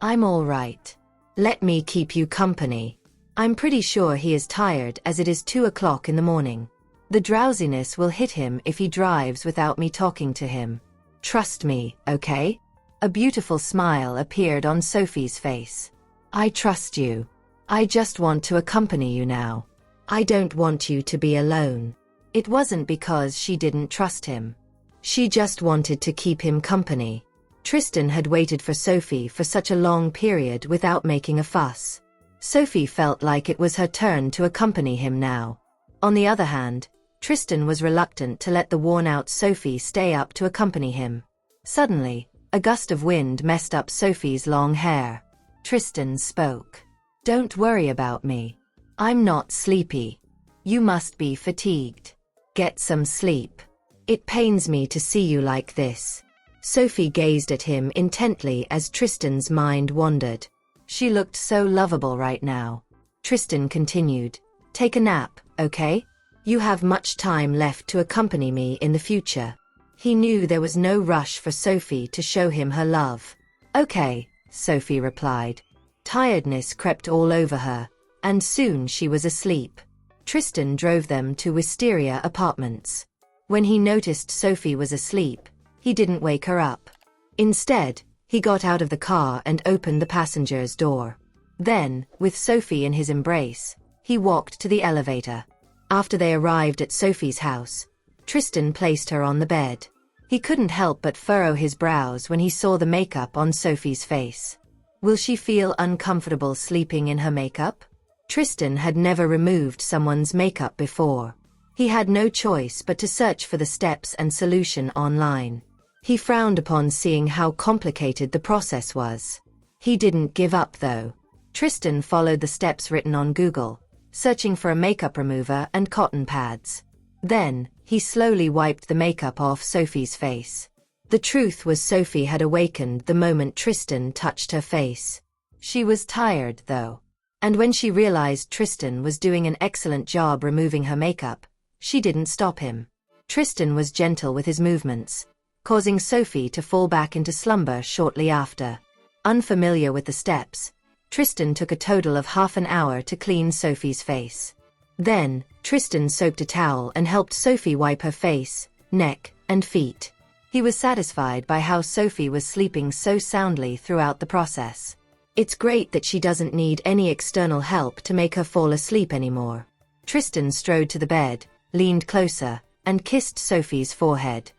"I'm all right. Let me keep you company. I'm pretty sure he is tired as it is 2 o'clock in the morning. The drowsiness will hit him if he drives without me talking to him. Trust me, okay?" A beautiful smile appeared on Sophie's face. "I trust you. I just want to accompany you now. I don't want you to be alone." It wasn't because she didn't trust him. She just wanted to keep him company. Tristan had waited for Sophie for such a long period without making a fuss. Sophie felt like it was her turn to accompany him now. On the other hand, Tristan was reluctant to let the worn-out Sophie stay up to accompany him. Suddenly, a gust of wind messed up Sophie's long hair. Tristan spoke. "Don't worry about me. I'm not sleepy. You must be fatigued. Get some sleep. It pains me to see you like this." Sophie gazed at him intently as Tristan's mind wandered. She looked so lovable right now. Tristan continued, "Take a nap, okay? You have much time left to accompany me in the future." He knew there was no rush for Sophie to show him her love. "Okay," Sophie replied. Tiredness crept all over her, and soon she was asleep. Tristan drove them to Wisteria Apartments. When he noticed Sophie was asleep, he didn't wake her up. Instead, he got out of the car and opened the passenger's door. Then, with Sophie in his embrace, he walked to the elevator. After they arrived at Sophie's house, Tristan placed her on the bed. He couldn't help but furrow his brows when he saw the makeup on Sophie's face. Will she feel uncomfortable sleeping in her makeup? Tristan had never removed someone's makeup before. He had no choice but to search for the steps and solution online. He frowned upon seeing how complicated the process was. He didn't give up though. Tristan followed the steps written on Google, searching for a makeup remover and cotton pads. Then, he slowly wiped the makeup off Sophie's face. The truth was Sophie had awakened the moment Tristan touched her face. She was tired, though. And when she realized Tristan was doing an excellent job removing her makeup, she didn't stop him. Tristan was gentle with his movements, causing Sophie to fall back into slumber shortly after. Unfamiliar with the steps, Tristan took a total of half an hour to clean Sophie's face. Then, Tristan soaked a towel and helped Sophie wipe her face, neck, and feet. He was satisfied by how Sophie was sleeping so soundly throughout the process. It's great that she doesn't need any external help to make her fall asleep anymore. Tristan strode to the bed, leaned closer, and kissed Sophie's forehead.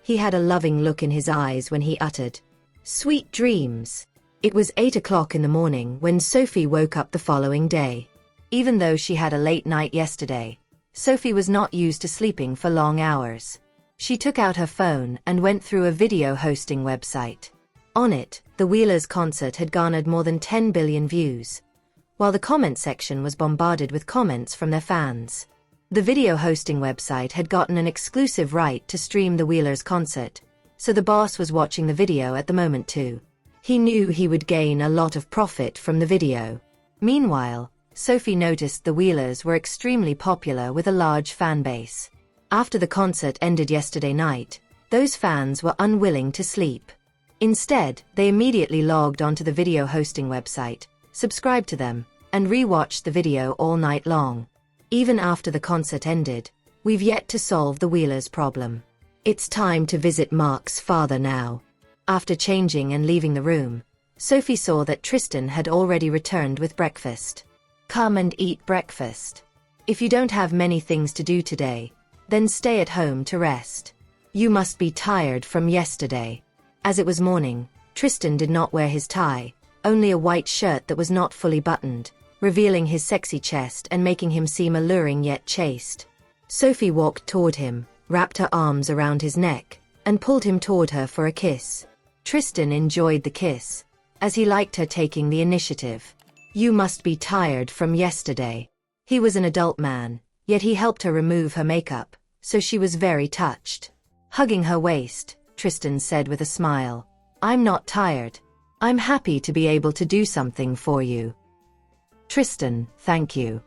He had a loving look in his eyes when he uttered, "Sweet dreams." It was 8 o'clock in the morning when Sophie woke up the following day. Even though she had a late night yesterday, Sophie was not used to sleeping for long hours. She took out her phone and went through a video hosting website. On it, the Wheelers' concert had garnered more than 10 billion views, while the comment section was bombarded with comments from their fans. The video hosting website had gotten an exclusive right to stream the Wheelers' concert, so the boss was watching the video at the moment too. He knew he would gain a lot of profit from the video. Meanwhile, Sophie noticed the Wheelers were extremely popular with a large fan base. After the concert ended yesterday night, those fans were unwilling to sleep. Instead, they immediately logged onto the video hosting website, subscribed to them, and re-watched the video all night long. Even after the concert ended, we've yet to solve the Wheelers' problem. It's time to visit Mark's father now. After changing and leaving the room, Sophie saw that Tristan had already returned with breakfast. Come and eat breakfast. If you don't have many things to do today, then stay at home to rest. You must be tired from yesterday. As it was morning, Tristan did not wear his tie, only a white shirt that was not fully buttoned, revealing his sexy chest and making him seem alluring yet chaste. Sophie walked toward him, wrapped her arms around his neck, and pulled him toward her for a kiss. Tristan enjoyed the kiss, as he liked her taking the initiative. You must be tired from yesterday. He was an adult man, yet he helped her remove her makeup, so she was very touched. Hugging her waist, Tristan said with a smile, I'm not tired. I'm happy to be able to do something for you. Tristan, thank you.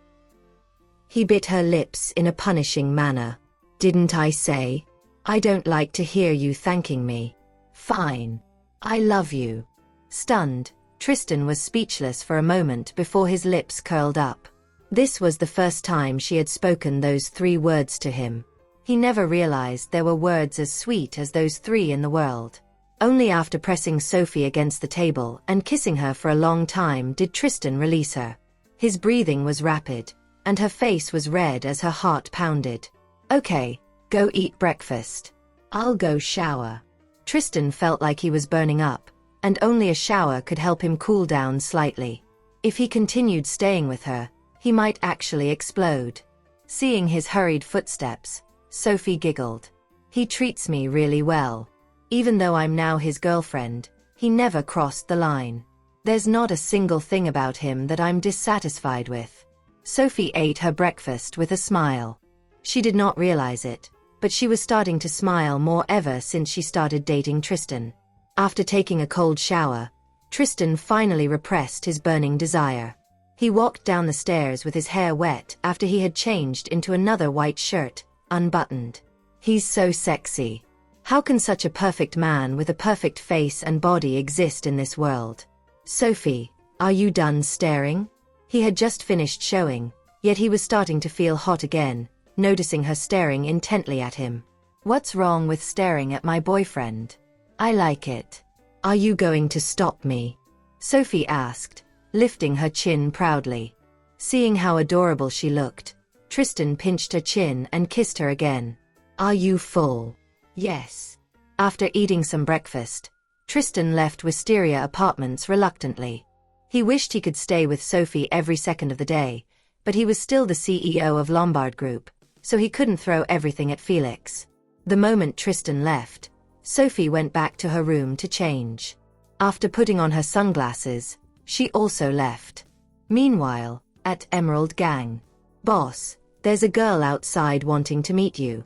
He bit her lips in a punishing manner. Didn't I say? I don't like to hear you thanking me. Fine. I love you. Stunned, Tristan was speechless for a moment before his lips curled up. This was the first time she had spoken those 3 words to him. He never realized there were words as sweet as those 3 in the world. Only after pressing Sophie against the table and kissing her for a long time did Tristan release her. His breathing was rapid, and her face was red as her heart pounded. Okay, go eat breakfast. I'll go shower. Tristan felt like he was burning up, and only a shower could help him cool down slightly. If he continued staying with her, he might actually explode. Seeing his hurried footsteps, Sophie giggled. He treats me really well. Even though I'm now his girlfriend, he never crossed the line. There's not a single thing about him that I'm dissatisfied with. Sophie ate her breakfast with a smile. She did not realize it, but she was starting to smile more ever since she started dating Tristan. After taking a cold shower, Tristan finally repressed his burning desire. He walked down the stairs with his hair wet after he had changed into another white shirt, unbuttoned. He's so sexy. How can such a perfect man with a perfect face and body exist in this world? Sophie, are you done staring? He had just finished showing, yet he was starting to feel hot again, noticing her staring intently at him. What's wrong with staring at my boyfriend? I like it. Are you going to stop me? Sophie asked, lifting her chin proudly. Seeing how adorable she looked, Tristan pinched her chin and kissed her again. Are you full? Yes. After eating some breakfast, Tristan left Wisteria Apartments reluctantly. He wished he could stay with Sophie every second of the day, but he was still the CEO of Lombard Group, so he couldn't throw everything at Felix. The moment Tristan left, Sophie went back to her room to change. After putting on her sunglasses, she also left. Meanwhile, at Emerald Gang. Boss, there's a girl outside wanting to meet you.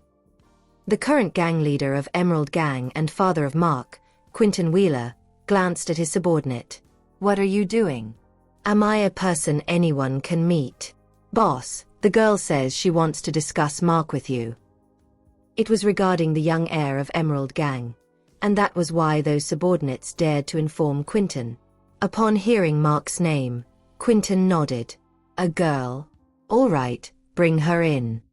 The current gang leader of Emerald Gang and father of Mark, Quinton Wheeler, glanced at his subordinate. What are you doing? Am I a person anyone can meet? Boss, the girl says she wants to discuss Mark with you. It was regarding the young heir of Emerald Gang, and that was why those subordinates dared to inform Quinton. Upon hearing Mark's name, Quinton nodded. A girl? All right, bring her in.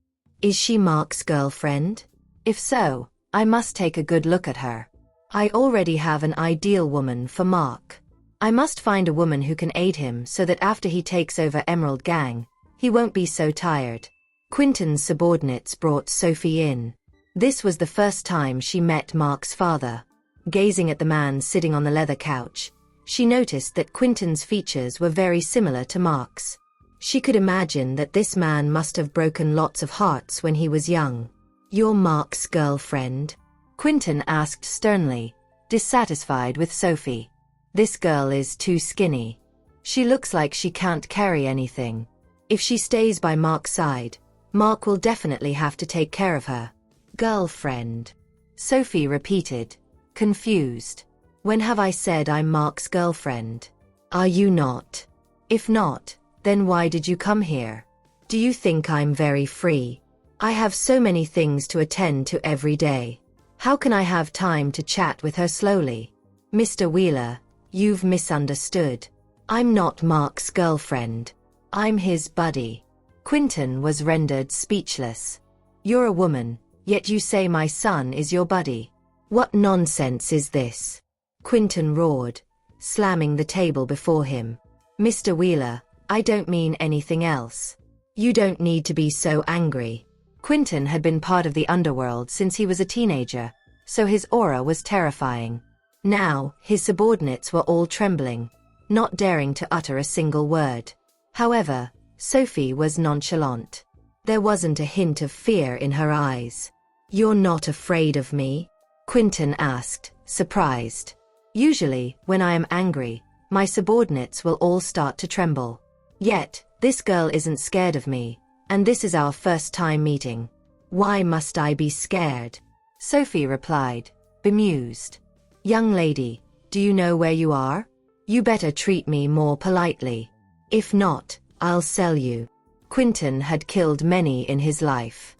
Is she Mark's girlfriend? If so, I must take a good look at her. I already have an ideal woman for Mark. I must find a woman who can aid him so that after he takes over Emerald Gang, he won't be so tired. Quinton's subordinates brought Sophie in. This was the first time she met Mark's father. Gazing at the man sitting on the leather couch, she noticed that Quinton's features were very similar to Mark's. She could imagine that this man must have broken lots of hearts when he was young. You're Mark's girlfriend? Quinton asked sternly, dissatisfied with Sophie. This girl is too skinny. She looks like she can't carry anything. If she stays by Mark's side, Mark will definitely have to take care of her. Girlfriend? Sophie repeated, confused. When have I said I'm Mark's girlfriend? Are you not? If not, then why did you come here? Do you think I'm very free? I have so many things to attend to every day. How can I have time to chat with her slowly? Mr. Wheeler, you've misunderstood. I'm not Mark's girlfriend. I'm his buddy. Quinton was rendered speechless. You're a woman, yet you say my son is your buddy. What nonsense is this? Quinton roared, slamming the table before him. Mr. Wheeler, I don't mean anything else. You don't need to be so angry. Quinton had been part of the underworld since he was a teenager, so his aura was terrifying. Now, his subordinates were all trembling, not daring to utter a single word. However, Sophie was nonchalant. There wasn't a hint of fear in her eyes. You're not afraid of me? Quinton asked, surprised. Usually, when I am angry, my subordinates will all start to tremble. Yet, this girl isn't scared of me, and this is our first time meeting. Why must I be scared? Sophie replied, bemused. Young lady, do you know where you are? You better treat me more politely. If not, I'll sell you. Quinton had killed many in his life.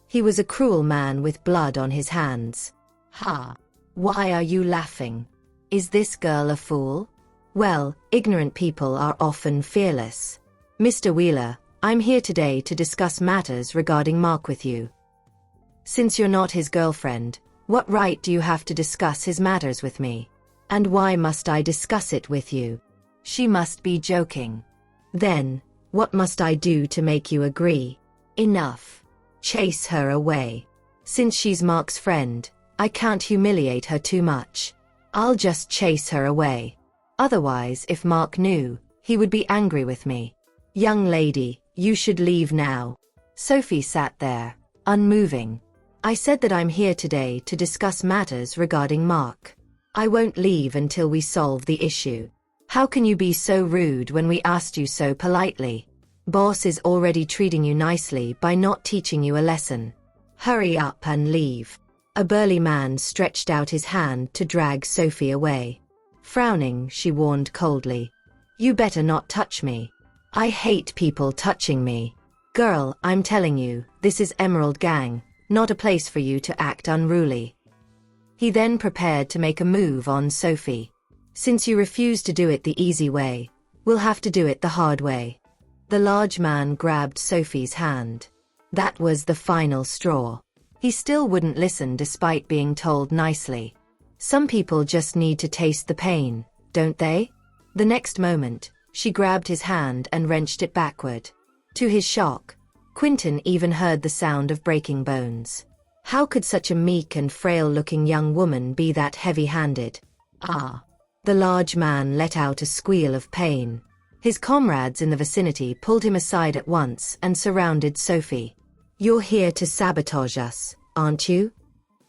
He was a cruel man with blood on his hands. Ha! Why are you laughing? Is this girl a fool? Well, ignorant people are often fearless. Mr. Wheeler, I'm here today to discuss matters regarding Mark with you. Since you're not his girlfriend, what right do you have to discuss his matters with me? And why must I discuss it with you? She must be joking. Then, what must I do to make you agree? Enough. Chase her away. Since she's Mark's friend, I can't humiliate her too much. I'll just chase her away. Otherwise, if Mark knew, he would be angry with me. Young lady, you should leave now. Sophie sat there, unmoving. I said that I'm here today to discuss matters regarding Mark. I won't leave until we solve the issue. How can you be so rude when we asked you so politely? Boss is already treating you nicely by not teaching you a lesson. Hurry up and leave. A burly man stretched out his hand to drag Sophie away. Frowning, she warned coldly. You better not touch me. I hate people touching me. Girl, I'm telling you, this is Emerald Gang, not a place for you to act unruly. He then prepared to make a move on Sophie. Since you refuse to do it the easy way, we'll have to do it the hard way. The large man grabbed Sophie's hand. That was the final straw. He still wouldn't listen despite being told nicely. Some people just need to taste the pain, don't they? The next moment, she grabbed his hand and wrenched it backward. To his shock, Quinton even heard the sound of breaking bones. How could such a meek and frail-looking young woman be that heavy-handed? Ah! The large man let out a squeal of pain. His comrades in the vicinity pulled him aside at once and surrounded Sophie. You're here to sabotage us, aren't you?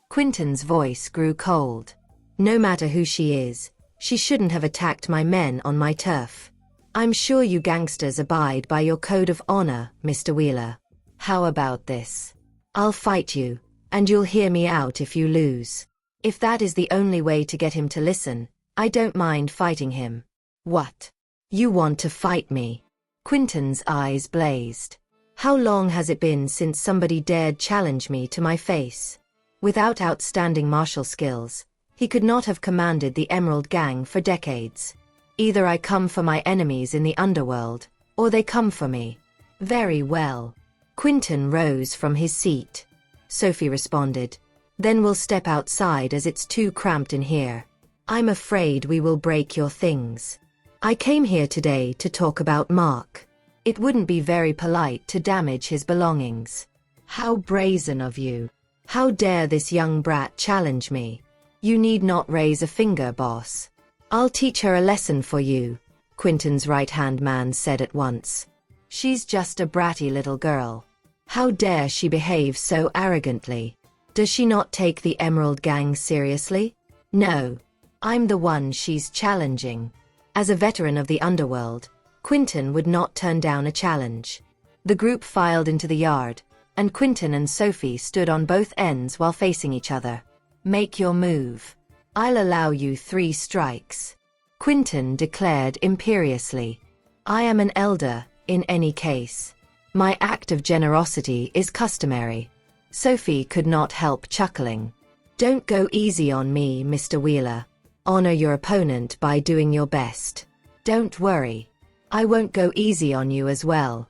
Quinton's voice grew cold. No matter who she is, she shouldn't have attacked my men on my turf. I'm sure you gangsters abide by your code of honor, Mr. Wheeler. How about this? I'll fight you, And you'll hear me out if you lose. If that is the only way to get him to listen, I don't mind fighting him. What? You want to fight me? Quentin's eyes blazed. How long has it been since somebody dared challenge me to my face? Without outstanding martial skills, he could not have commanded the Emerald Gang for decades. Either I come for my enemies in the underworld, or they come for me. Very well. Quentin rose from his seat. Sophie responded. Then we'll step outside as it's too cramped in here. I'm afraid we will break your things. I came here today to talk about Mark. It wouldn't be very polite to damage his belongings. How brazen of you. How dare this young brat challenge me? You need not raise a finger, boss. I'll teach her a lesson for you, Quentin's right-hand man said at once. She's just a bratty little girl. How dare she behave so arrogantly? Does she not take the Emerald Gang seriously? No. I'm the one she's challenging. As a veteran of the underworld, Quentin would not turn down a challenge. The group filed into the yard, and Quentin and Sophie stood on both ends while facing each other. Make your move. I'll allow you 3 strikes. Quentin declared imperiously. I am an elder, in any case. My act of generosity is customary. Sophie could not help chuckling. Don't go easy on me, Mr. Wheeler. Honor your opponent by doing your best. Don't worry. I won't go easy on you as well.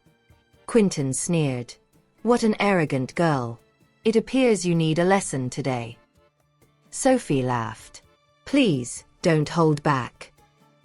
Quentin sneered. What an arrogant girl. It appears you need a lesson today. Sophie laughed. Please, don't hold back.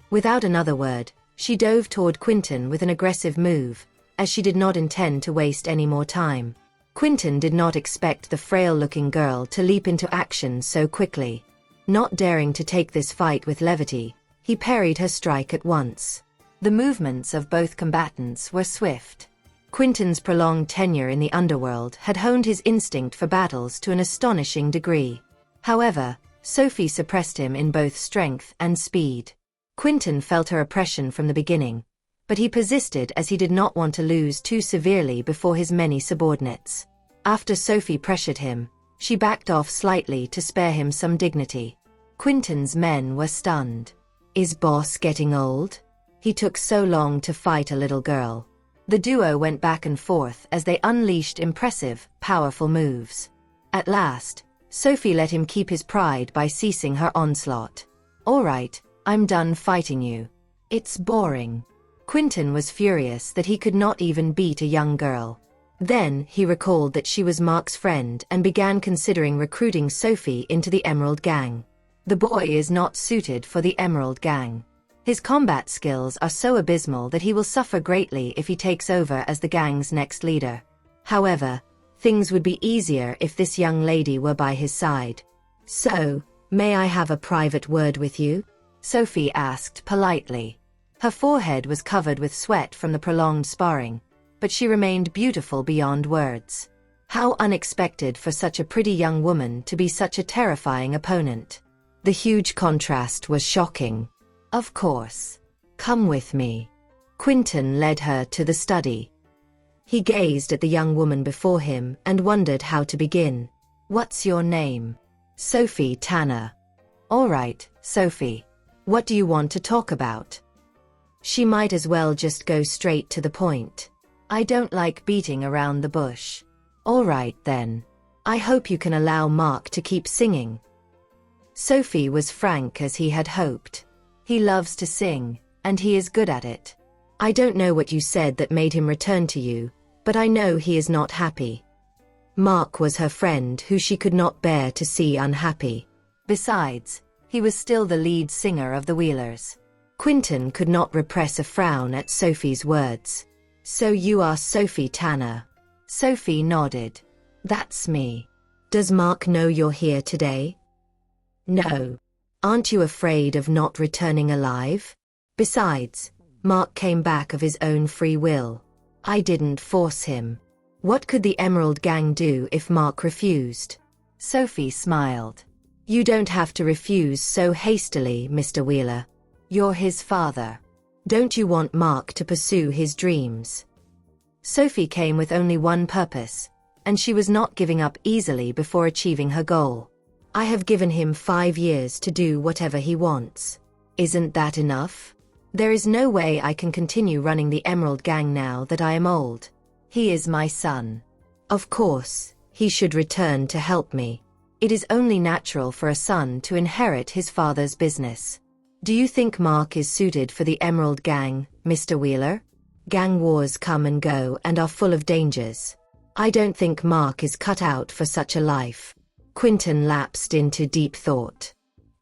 Without another word, she dove toward Quentin with an aggressive move, as she did not intend to waste any more time. Quentin did not expect the frail-looking girl to leap into action so quickly. Not daring to take this fight with levity, he parried her strike at once. The movements of both combatants were swift. Quentin's prolonged tenure in the underworld had honed his instinct for battles to an astonishing degree. However, Sophie suppressed him in both strength and speed. Quentin felt her oppression from the beginning, but he persisted as he did not want to lose too severely before his many subordinates. After Sophie pressured him, she backed off slightly to spare him some dignity. Quentin's men were stunned. Is boss getting old? He took so long to fight a little girl. The duo went back and forth as they unleashed impressive, powerful moves. At last, Sophie let him keep his pride by ceasing her onslaught. All right, I'm done fighting you. It's boring. Quentin was furious that he could not even beat a young girl. Then he recalled that she was Mark's friend and began considering recruiting Sophie into the Emerald Gang. The boy is not suited for the Emerald Gang. His combat skills are so abysmal that he will suffer greatly if he takes over as the gang's next leader. However, things would be easier if this young lady were by his side. So, may I have a private word with you? Sophie asked politely. Her forehead was covered with sweat from the prolonged sparring, but she remained beautiful beyond words. How unexpected for such a pretty young woman to be such a terrifying opponent. The huge contrast was shocking. Of course. Come with me. Quentin led her to the study. He gazed at the young woman before him and wondered how to begin. What's your name? Sophie Tanner. All right, Sophie. What do you want to talk about? She might as well just go straight to the point. I don't like beating around the bush. All right then. I hope you can allow Mark to keep singing. Sophie was frank as he had hoped. He loves to sing, and he is good at it. I don't know what you said that made him return to you, but I know he is not happy. Mark was her friend who she could not bear to see unhappy. Besides, he was still the lead singer of the Wheelers. Quentin could not repress a frown at Sophie's words. So you are Sophie Tanner. Sophie nodded. That's me. Does Mark know you're here today? No. Aren't you afraid of not returning alive? Besides, Mark came back of his own free will. I didn't force him. What could the Emerald Gang do if Mark refused? Sophie smiled. You don't have to refuse so hastily, Mr. Wheeler. You're his father. Don't you want Mark to pursue his dreams? Sophie came with only one purpose, and she was not giving up easily before achieving her goal. I have given him 5 years to do whatever he wants. Isn't that enough? There is no way I can continue running the Emerald Gang now that I am old. He is my son. Of course, he should return to help me. It is only natural for a son to inherit his father's business. Do you think Mark is suited for the Emerald Gang, Mr. Wheeler? Gang wars come and go and are full of dangers. I don't think Mark is cut out for such a life. Quentin lapsed into deep thought.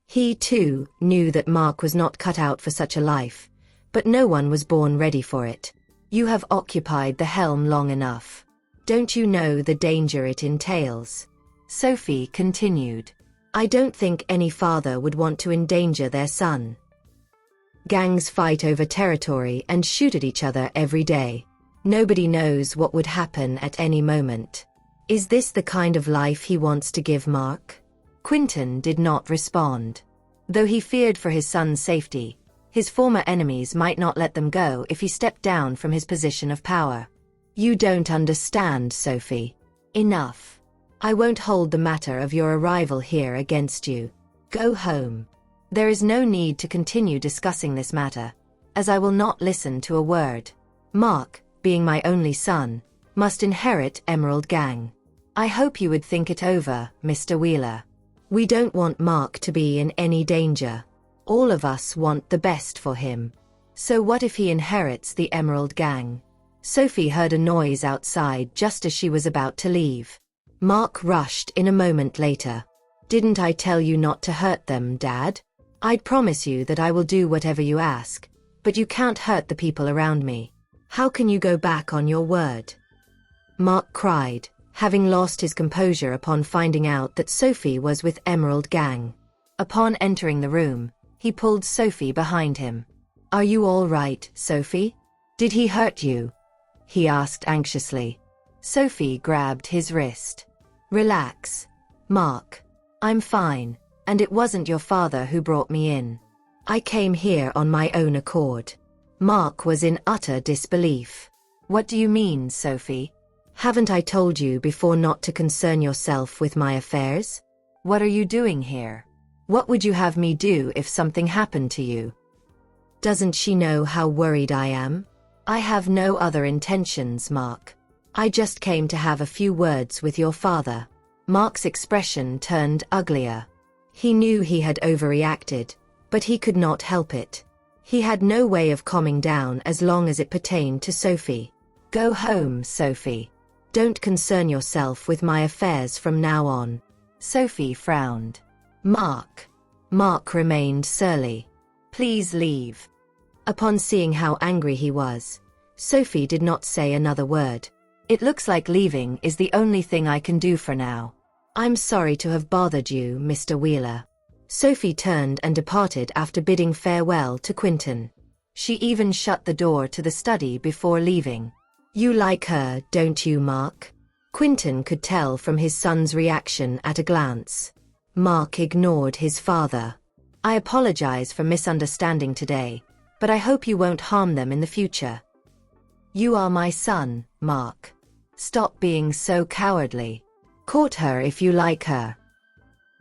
He, too, knew that Mark was not cut out for such a life, but no one was born ready for it. You have occupied the helm long enough. Don't you know the danger it entails? Sophie continued. I don't think any father would want to endanger their son. Gangs fight over territory and shoot at each other every day. Nobody knows what would happen at any moment. Is this the kind of life he wants to give Mark? Quentin did not respond. Though he feared for his son's safety, his former enemies might not let them go if he stepped down from his position of power. You don't understand, Sophie. Enough. I won't hold the matter of your arrival here against you. Go home. There is no need to continue discussing this matter, as I will not listen to a word. Mark, being my only son, must inherit Emerald Gang. I hope you would think it over, Mr. Wheeler. We don't want Mark to be in any danger. All of us want the best for him. So what if he inherits the Emerald Gang? Sophie heard a noise outside just as she was about to leave. Mark rushed in a moment later. Didn't I tell you not to hurt them, Dad? I'd promise you that I will do whatever you ask, but you can't hurt the people around me. How can you go back on your word? Mark cried, having lost his composure upon finding out that Sophie was with Emerald Gang. Upon entering the room, he pulled Sophie behind him. Are you all right, Sophie? Did he hurt you? He asked anxiously. Sophie grabbed his wrist. Relax, Mark. I'm fine, and it wasn't your father who brought me in. I came here on my own accord. Mark was in utter disbelief. What do you mean, Sophie? Haven't I told you before not to concern yourself with my affairs? What are you doing here? What would you have me do if something happened to you? Doesn't she know how worried I am? I have no other intentions, Mark. I just came to have a few words with your father. Mark's expression turned uglier. He knew he had overreacted, but he could not help it. He had no way of calming down as long as it pertained to Sophie. Go home, Sophie. Don't concern yourself with my affairs from now on. Sophie frowned. Mark remained surly. Please leave. Upon seeing how angry he was, Sophie did not say another word. It looks like leaving is the only thing I can do for now. I'm sorry to have bothered you, Mr. Wheeler. Sophie turned and departed after bidding farewell to Quentin. She even shut the door to the study before leaving. You like her, don't you, Mark? Quentin could tell from his son's reaction at a glance. Mark ignored his father. I apologize for misunderstanding today, but I hope you won't harm them in the future. You are my son, Mark. Stop being so cowardly. Court her if you like her.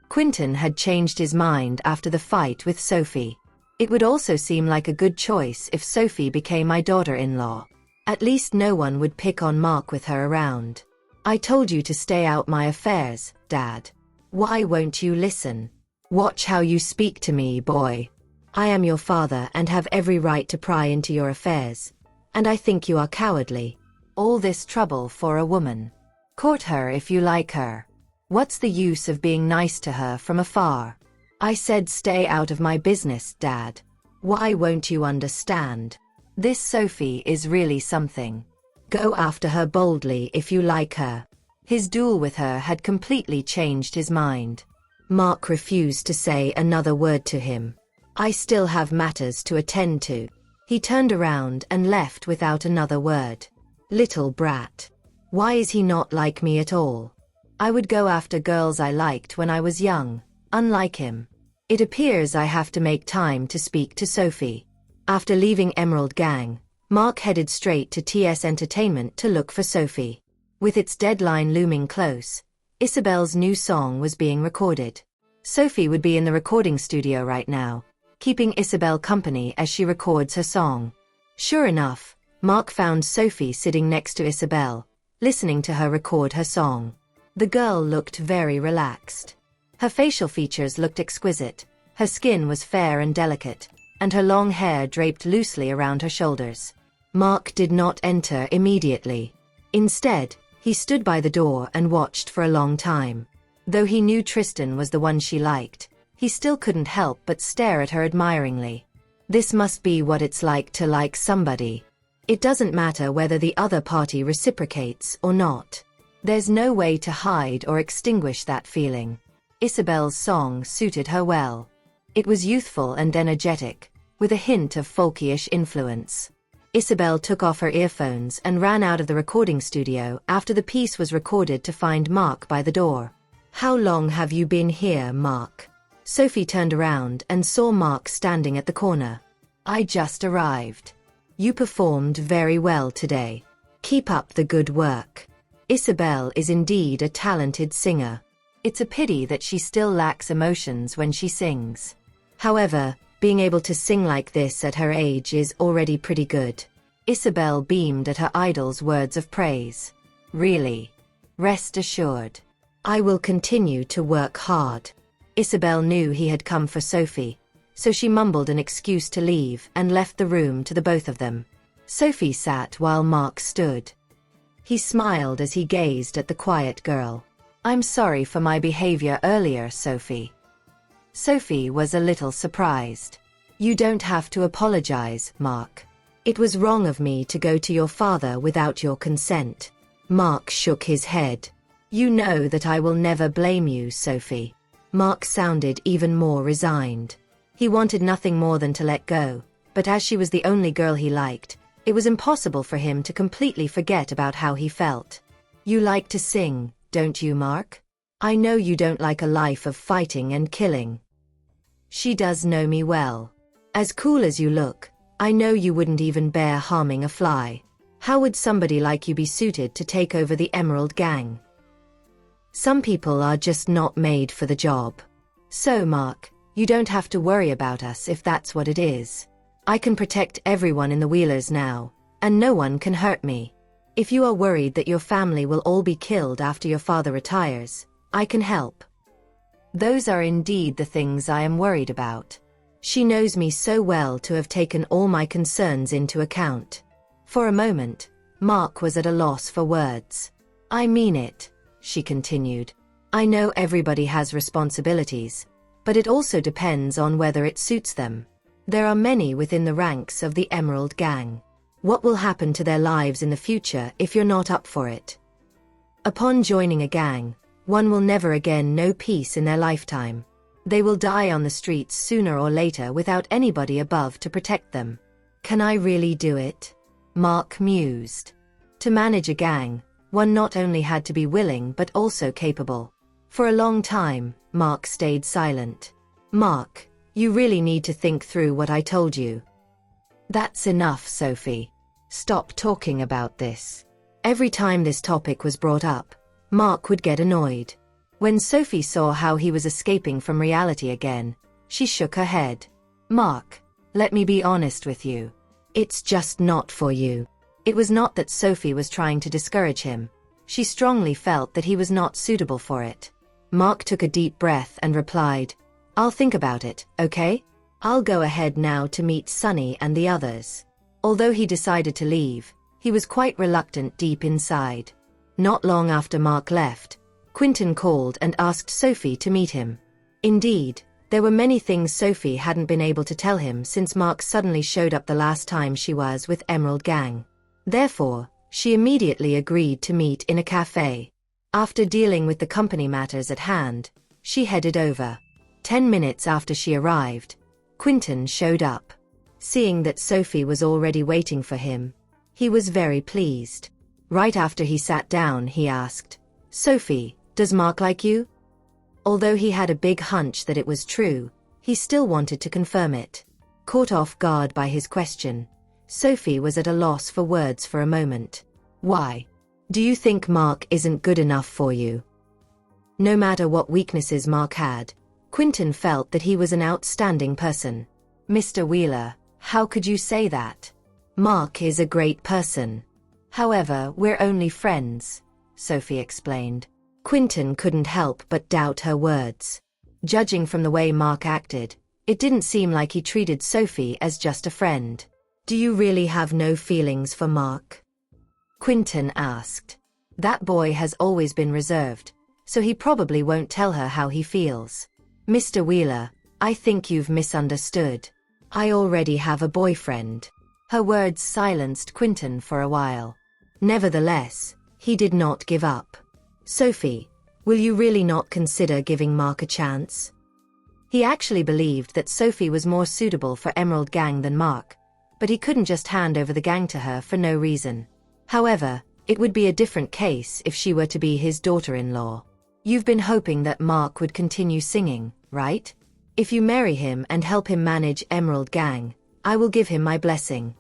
Quentin had changed his mind after the fight with Sophie. It would also seem like a good choice if Sophie became my daughter-in-law. At least no one would pick on Mark with her around. I told you to stay out my affairs, Dad. Why won't you listen? Watch how you speak to me, boy. I am your father and have every right to pry into your affairs. And I think you are cowardly. All this trouble for a woman. Court her if you like her. What's the use of being nice to her from afar? I said stay out of my business, Dad. Why won't you understand? This Sophie is really something. Go after her boldly if you like her. His duel with her had completely changed his mind. Mark refused to say another word to him. I still have matters to attend to. He turned around and left without another word. Little brat. Why is he not like me at all? I would go after girls I liked when I was young, unlike him. It appears I have to make time to speak to Sophie. After leaving Emerald Gang, Mark headed straight to TS Entertainment to look for Sophie. With its deadline looming close, Isabel's new song was being recorded. Sophie would be in the recording studio right now, keeping Isabel company as she records her song. Sure enough, Mark found Sophie sitting next to Isabel, listening to her record her song. The girl looked very relaxed. Her facial features looked exquisite, her skin was fair and delicate, and her long hair draped loosely around her shoulders. Mark did not enter immediately. Instead, he stood by the door and watched for a long time. Though he knew Tristan was the one she liked, he still couldn't help but stare at her admiringly. This must be what it's like to like somebody. It doesn't matter whether the other party reciprocates or not. There's no way to hide or extinguish that feeling. Isabel's song suited her well. It was youthful and energetic, with a hint of folkyish influence. Isabel took off her earphones and ran out of the recording studio after the piece was recorded to find Mark by the door. "How long have you been here, Mark?" Sophie turned around and saw Mark standing at the corner. "I just arrived. You performed very well today. Keep up the good work." Isabel is indeed a talented singer. It's a pity that she still lacks emotions when she sings. However, being able to sing like this at her age is already pretty good. Isabel beamed at her idol's words of praise. "Really? Rest assured. I will continue to work hard." Isabel knew he had come for Sophie, so she mumbled an excuse to leave and left the room to the both of them. Sophie sat while Mark stood. He smiled as he gazed at the quiet girl. "I'm sorry for my behavior earlier, Sophie." Sophie was a little surprised. "You don't have to apologize, Mark. It was wrong of me to go to your father without your consent." Mark shook his head. "You know that I will never blame you, Sophie." Mark sounded even more resigned. He wanted nothing more than to let go, but as she was the only girl he liked, it was impossible for him to completely forget about how he felt. "You like to sing, don't you, Mark? I know you don't like a life of fighting and killing." "She does know me well. As cool as you look, I know you wouldn't even bear harming a fly. How would somebody like you be suited to take over the Emerald Gang? Some people are just not made for the job. So, Mark, you don't have to worry about us if that's what it is. I can protect everyone in the Wheelers now, and no one can hurt me. If you are worried that your family will all be killed after your father retires, I can help." "Those are indeed the things I am worried about." She knows me so well to have taken all my concerns into account. For a moment, Mark was at a loss for words. "I mean it," she continued. "I know everybody has responsibilities, but it also depends on whether it suits them. There are many within the ranks of the Emerald Gang. What will happen to their lives in the future if you're not up for it? Upon joining a gang, one will never again know peace in their lifetime. They will die on the streets sooner or later without anybody above to protect them." "Can I really do it?" Mark mused. To manage a gang, one not only had to be willing but also capable. For a long time, Mark stayed silent. "Mark, you really need to think through what I told you." "That's enough, Sophie. Stop talking about this." Every time this topic was brought up, Mark would get annoyed. When Sophie saw how he was escaping from reality again, she shook her head. "Mark, let me be honest with you. It's just not for you." It was not that Sophie was trying to discourage him. She strongly felt that he was not suitable for it. Mark took a deep breath and replied, "I'll think about it, okay? I'll go ahead now to meet Sunny and the others." Although he decided to leave, he was quite reluctant deep inside. Not long after Mark left, Quentin called and asked Sophie to meet him. Indeed, there were many things Sophie hadn't been able to tell him since Mark suddenly showed up the last time she was with Emerald Gang. Therefore, she immediately agreed to meet in a cafe. After dealing with the company matters at hand, she headed over. 10 minutes after she arrived, Quentin showed up. Seeing that Sophie was already waiting for him, he was very pleased. Right after he sat down, he asked, "Sophie, does Mark like you?" Although he had a big hunch that it was true, he still wanted to confirm it. Caught off guard by his question, Sophie was at a loss for words for a moment. "Why? Do you think Mark isn't good enough for you? No matter what weaknesses Mark had, Quentin felt that he was an outstanding person. Mr. Wheeler, how could you say that? Mark is a great person. However, we're only friends, Sophie explained. Quentin couldn't help but doubt her words. Judging from the way Mark acted, it didn't seem like he treated Sophie as just a friend. Do you really have no feelings for Mark? Quentin asked. That boy has always been reserved, so he probably won't tell her how he feels. Mr. Wheeler, I think you've misunderstood. I already have a boyfriend. Her words silenced Quentin for a while. Nevertheless, he did not give up. Sophie, will you really not consider giving Mark a chance? He actually believed that Sophie was more suitable for Emerald Gang than Mark, but he couldn't just hand over the gang to her for no reason. However, it would be a different case if she were to be his daughter-in-law. You've been hoping that Mark would continue singing, right? If you marry him and help him manage Emerald Gang, I will give him my blessing.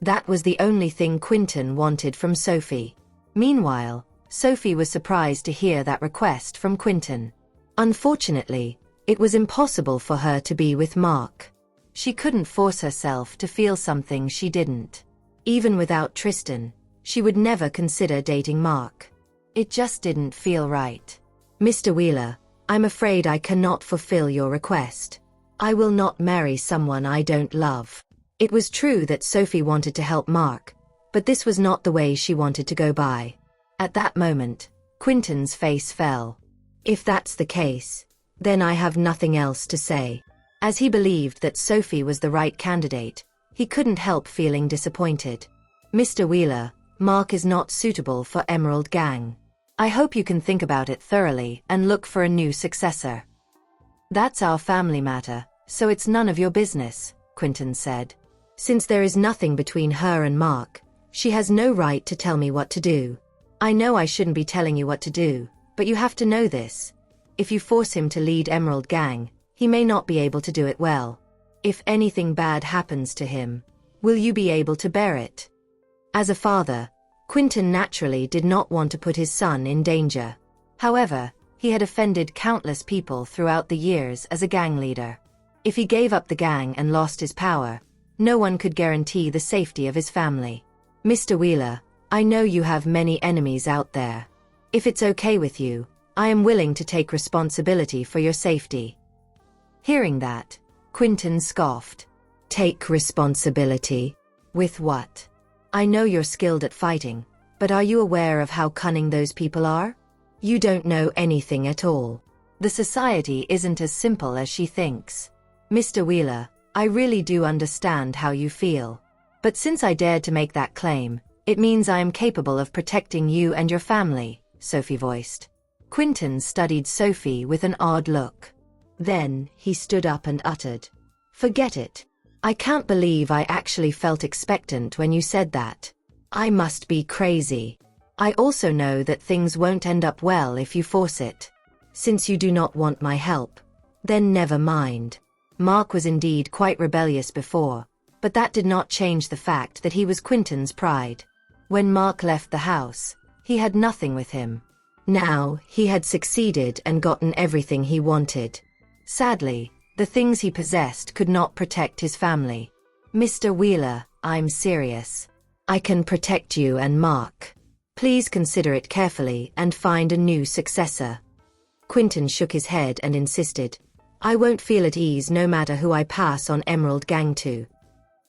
That was the only thing Quentin wanted from Sophie. Meanwhile, Sophie was surprised to hear that request from Quentin. Unfortunately, it was impossible for her to be with Mark. She couldn't force herself to feel something she didn't. Even without Tristan, she would never consider dating Mark. It just didn't feel right. Mr. Wheeler, I'm afraid I cannot fulfill your request. I will not marry someone I don't love. It was true that Sophie wanted to help Mark, but this was not the way she wanted to go by. At that moment, Quentin's face fell. If that's the case, then I have nothing else to say. As he believed that Sophie was the right candidate, he couldn't help feeling disappointed. Mr. Wheeler, Mark is not suitable for Emerald Gang. I hope you can think about it thoroughly and look for a new successor. That's our family matter, so it's none of your business, Quentin said. Since there is nothing between her and Mark, she has no right to tell me what to do. I know I shouldn't be telling you what to do, but you have to know this. If you force him to lead Emerald Gang, he may not be able to do it well. If anything bad happens to him, will you be able to bear it? As a father, Quentin naturally did not want to put his son in danger. However, he had offended countless people throughout the years as a gang leader. If he gave up the gang and lost his power, no one could guarantee the safety of his family. Mr. Wheeler, I know you have many enemies out there. If it's okay with you, I am willing to take responsibility for your safety. Hearing that, Quentin scoffed. Take responsibility? With what? I know you're skilled at fighting, but are you aware of how cunning those people are? You don't know anything at all. The society isn't as simple as she thinks. Mr. Wheeler, I really do understand how you feel. But since I dared to make that claim, it means I am capable of protecting you and your family, Sophie voiced. Quentin studied Sophie with an odd look. Then, he stood up and uttered, "Forget it. I can't believe I actually felt expectant when you said that. I must be crazy. I also know that things won't end up well if you force it. Since you do not want my help, then never mind." Mark was indeed quite rebellious before, but that did not change the fact that he was Quentin's pride. When Mark left the house, he had nothing with him. Now, he had succeeded and gotten everything he wanted. Sadly, the things he possessed could not protect his family. Mr. Wheeler, I'm serious. I can protect you and Mark. Please consider it carefully and find a new successor. Quentin shook his head and insisted, I won't feel at ease no matter who I pass on Emerald Gang to.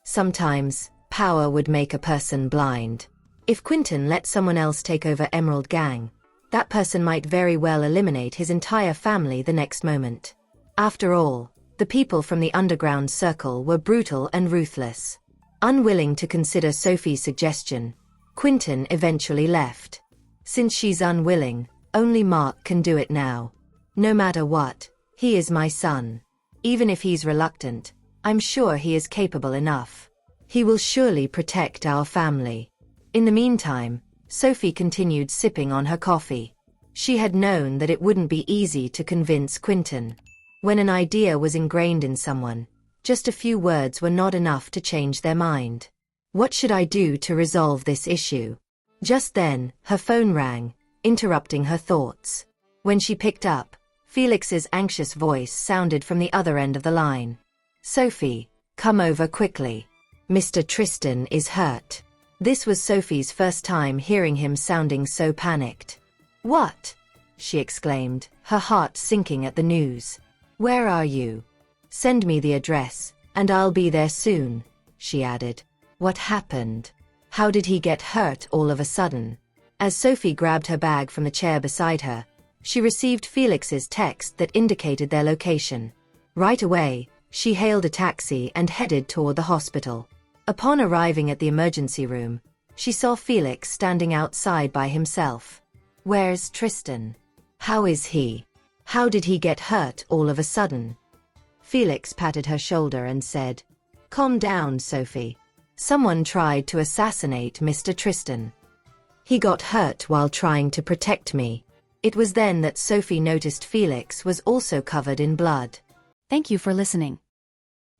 Sometimes, power would make a person blind. If Quentin let someone else take over Emerald Gang, that person might very well eliminate his entire family the next moment. After all, the people from the underground circle were brutal and ruthless. Unwilling to consider Sophie's suggestion, Quentin eventually left. Since she's unwilling, only Mark can do it now. No matter what, he is my son. Even if he's reluctant, I'm sure he is capable enough. He will surely protect our family. In the meantime, Sophie continued sipping on her coffee. She had known that it wouldn't be easy to convince Quentin. When an idea was ingrained in someone, just a few words were not enough to change their mind. What should I do to resolve this issue? Just then, her phone rang, interrupting her thoughts. When she picked up, Felix's anxious voice sounded from the other end of the line. "Sophie, come over quickly. Mr. Tristan is hurt." This was Sophie's first time hearing him sounding so panicked. "What?" she exclaimed, her heart sinking at the news. "Where are you? Send me the address, and I'll be there soon," she added. "What happened? How did he get hurt all of a sudden?" As Sophie grabbed her bag from the chair beside her, she received Felix's text that indicated their location. Right away, she hailed a taxi and headed toward the hospital. Upon arriving at the emergency room, she saw Felix standing outside by himself. "Where's Tristan? How is he? How did he get hurt all of a sudden?" Felix patted her shoulder and said, "Calm down, Sophie. Someone tried to assassinate Mr. Tristan. He got hurt while trying to protect me." It was then that Sophie noticed Felix was also covered in blood. Thank you for listening.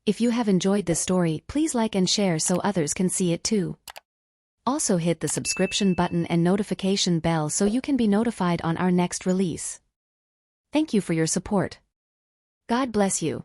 If you have enjoyed this story, please like and share so others can see it too. Also hit the subscription button and notification bell so you can be notified on our next release. Thank you for your support. God bless you.